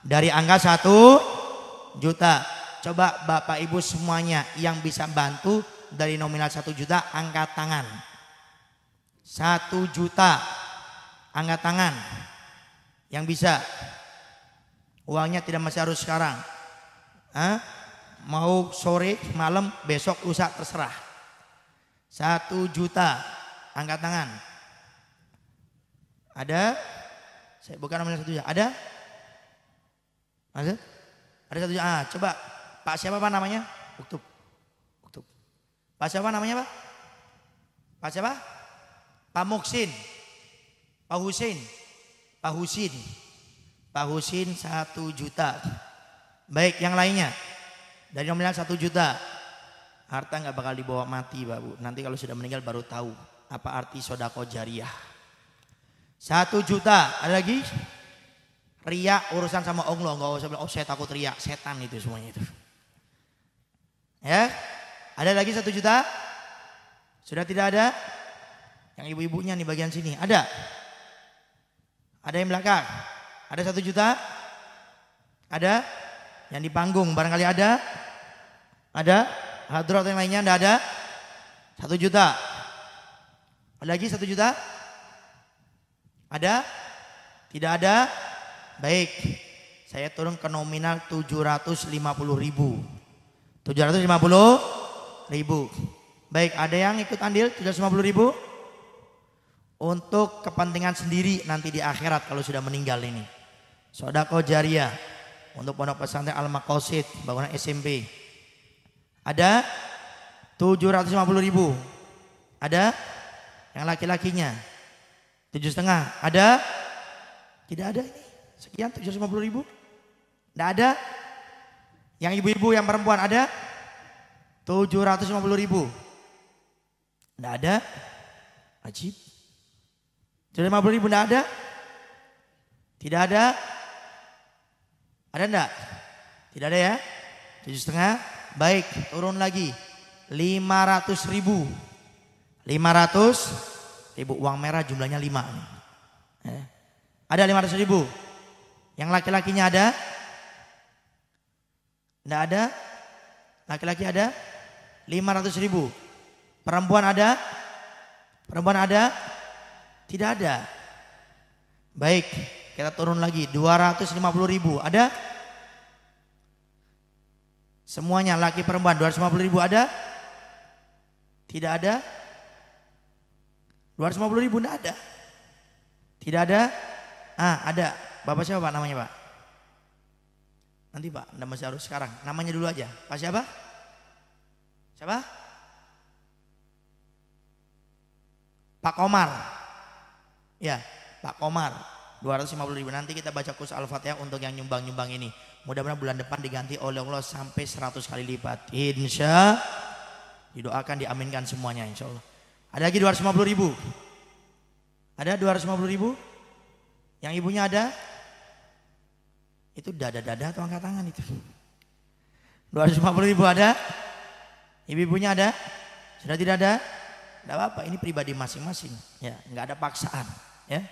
Dari angka 1 juta. Coba Bapak Ibu semuanya yang bisa bantu dari nominal 1 juta angkat tangan. 1 juta angkat tangan. Yang bisa. Uangnya tidak masih harus sekarang. Mau sore, malam, besok, lusa, terserah. 1 juta angkat tangan. Ada? Saya bukan nominal 1 juta. Ada? Ada? Ada 1 juta. Coba Pak siapa Pak namanya? Uktub. Pak siapa namanya Pak? Pak siapa? Pak Muksin. Pak Husin. Pak Husin. Pak Husin 1 juta. Baik, yang lainnya. Dari nominal 1 juta. Harta nggak bakal dibawa mati Pak Bu. Nanti kalau sudah meninggal baru tahu apa arti sodako jariah. 1 juta. Ada lagi? Riak urusan sama Allah. Nggak usah bilang, oh saya takut riak. Setan itu semuanya itu. Ya, ada lagi 1 juta? Sudah tidak ada? Yang ibu-ibunya nih bagian sini, ada? Ada yang belakang? Ada 1 juta? Ada? Yang di panggung barangkali ada? Ada? Hadrat yang lainnya enggak ada? 1 juta? Ada lagi 1 juta? Ada? Tidak ada? Baik, saya turun ke nominal 750.000. 750.000. Baik, ada yang ikut andil 750.000 untuk kepentingan sendiri nanti di akhirat kalau sudah meninggal ini. Sodako jariah untuk pondok pesantren Al Maqasid bangunan SMP. Ada 750.000. Ada yang laki-lakinya 7,5. Ada? Tidak ada ini. Sekian 750.000. Tidak ada. Yang ibu-ibu yang perempuan ada 750.000. Tidak ada. Ajib. 750.000 tidak ada. Tidak ada. Ada enggak? Tidak ada ya. 7,5. Baik, turun lagi 500.000. 500.000 uang merah jumlahnya 5. Ada 500.000. Yang laki-lakinya ada? Tidak ada. Laki-laki ada 500.000. Perempuan ada? Perempuan ada? Tidak ada. Baik, kita turun lagi 250.000. Ada? Semuanya laki perempuan 250.000 ada? Tidak ada. 250.000 tidak ada. Tidak ada. Ada. Bapak siapa Pak namanya Pak? Nanti Pak, Anda masih harus sekarang. Namanya dulu aja. Pak siapa? Siapa? Pak Komar. Ya, Pak Komar. 250.000. Nanti kita baca kurs Al-Fatihah untuk yang nyumbang-nyumbang ini. Mudah-mudahan bulan depan diganti oleh Allah sampai 100 kali lipat. Insya didoakan, diaminkan semuanya insya Allah. Ada lagi 250.000. Ada 250.000? Yang ibunya ada? Itu dada-dada atau angkat tangan itu? 250.000 ada? Ibu-ibunya ada? Sudah tidak ada? Tidak apa-apa, ini pribadi masing-masing. Ya, nggak ada paksaan. Ya,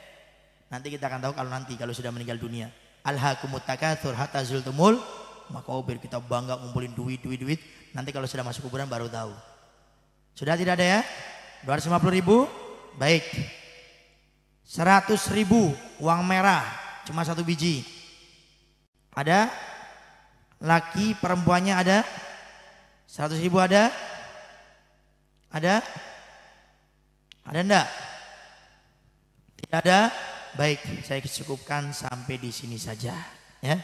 nanti kita akan tahu kalau sudah meninggal dunia. Alhaakumut takatsur hatta zultumul maqabir. Kita bangga ngumpulin duit. Nanti kalau sudah masuk kuburan baru tahu. Sudah tidak ada ya? 250.000. Baik. 100.000 uang merah cuma 1 biji. Ada? Laki perempuannya ada? 100.000 ada? Ada? Ada enggak? Tidak ada? Baik, saya cukupkan sampai di sini saja ya.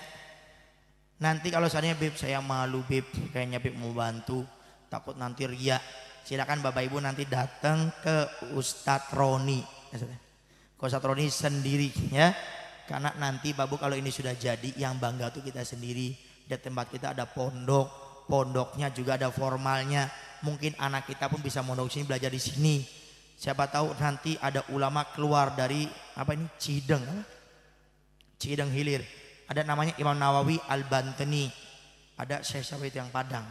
Nanti kalau seandainya Beb saya malu Beb, kayaknya Beb mau bantu, takut nanti riya. Silakan Bapak Ibu nanti datang ke Ustadz Roni. Ke Ustadz Roni sendiri ya. Karena nanti Bapak kalau ini sudah jadi, yang bangga tuh kita sendiri. Di tempat kita ada pondok, pondoknya juga ada formalnya. Mungkin anak kita pun bisa mondok sini, belajar di sini. Siapa tahu nanti ada ulama keluar dari apa ini Cideng, Cideng Hilir. Ada namanya Imam Nawawi Al-Bantani. Ada Syekh siapa itu yang Padang?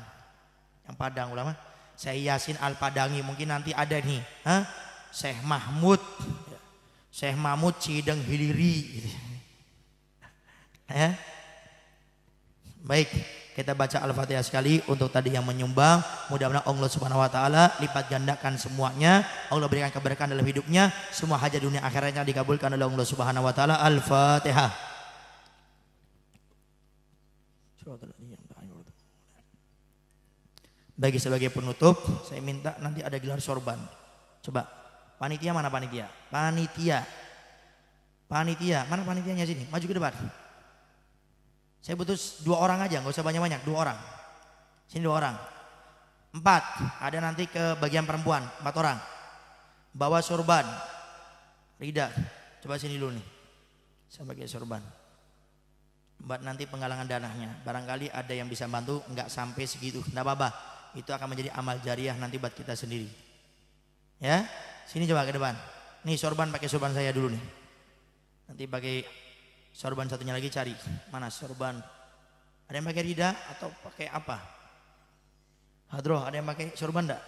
Yang Padang ulama. Syekh Yasin Al-Padangi mungkin nanti ada nih. Syekh Mahmud. Syekh Mahmud Cideng Hiliri. Gitu. Baik. Kita baca Al-Fatihah sekali untuk tadi yang menyumbang. Mudah-mudahan Allah Subhanahu wa taala lipat gandakan semuanya. Allah berikan keberkahan dalam hidupnya. Semua hajat dunia akhiratnya dikabulkan oleh Allah Subhanahu wa taala. Al-Fatihah. Bagi sebagai penutup, saya minta nanti ada gelar sorban. Coba panitia mana panitia? Panitia, mana panitianya sini? Maju ke depan. Saya butuh 2 orang aja, nggak usah banyak-banyak, 2 orang. Sini 2 orang. 4, ada nanti ke bagian perempuan, 4 orang. Bawa sorban. Rida, coba sini dulu nih. Saya pakai sorban. Buat nanti penggalangan dananya. Barangkali ada yang bisa bantu, nggak sampai segitu, nggak apa-apa. Itu akan menjadi amal jariah nanti buat kita sendiri. Ya, sini coba ke depan. Nih sorban, pakai sorban saya dulu nih. Nanti pakai sorban satunya lagi cari. Mana sorban? Ada yang pakai rida atau pakai apa? Hadroh, ada yang pakai sorban enggak?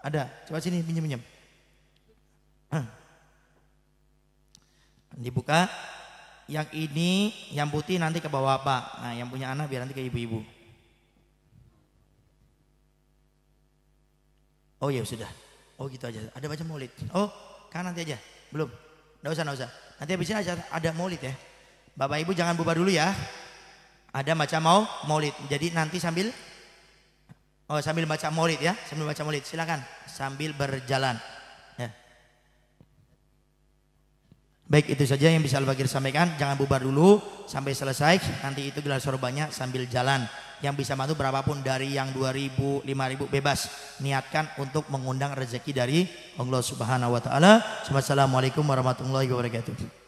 Ada. Coba sini pinjam. Dibuka. Yang ini, yang putih nanti ke bawah apa? Nah, yang punya anak biar nanti ke ibu-ibu. Oh ya sudah. Oh gitu aja. Ada baca maulid. Oh, kan nanti aja. Belum. Nggak usah. Nanti habisnya ada maulid ya. Bapak Ibu jangan bubar dulu ya. Ada baca maulid. Jadi nanti sambil baca maulid ya. Sambil baca maulid. Silakan sambil berjalan. Ya. Baik, itu saja yang bisa Al-Fakir sampaikan. Jangan bubar dulu sampai selesai. Nanti itu gelar sorbannya sambil jalan. Yang bisa bantu berapapun dari yang 2.000, 5.000 bebas. Niatkan untuk mengundang rezeki dari Allah Subhanahu wa taala. Wassalamualaikum warahmatullahi wabarakatuh.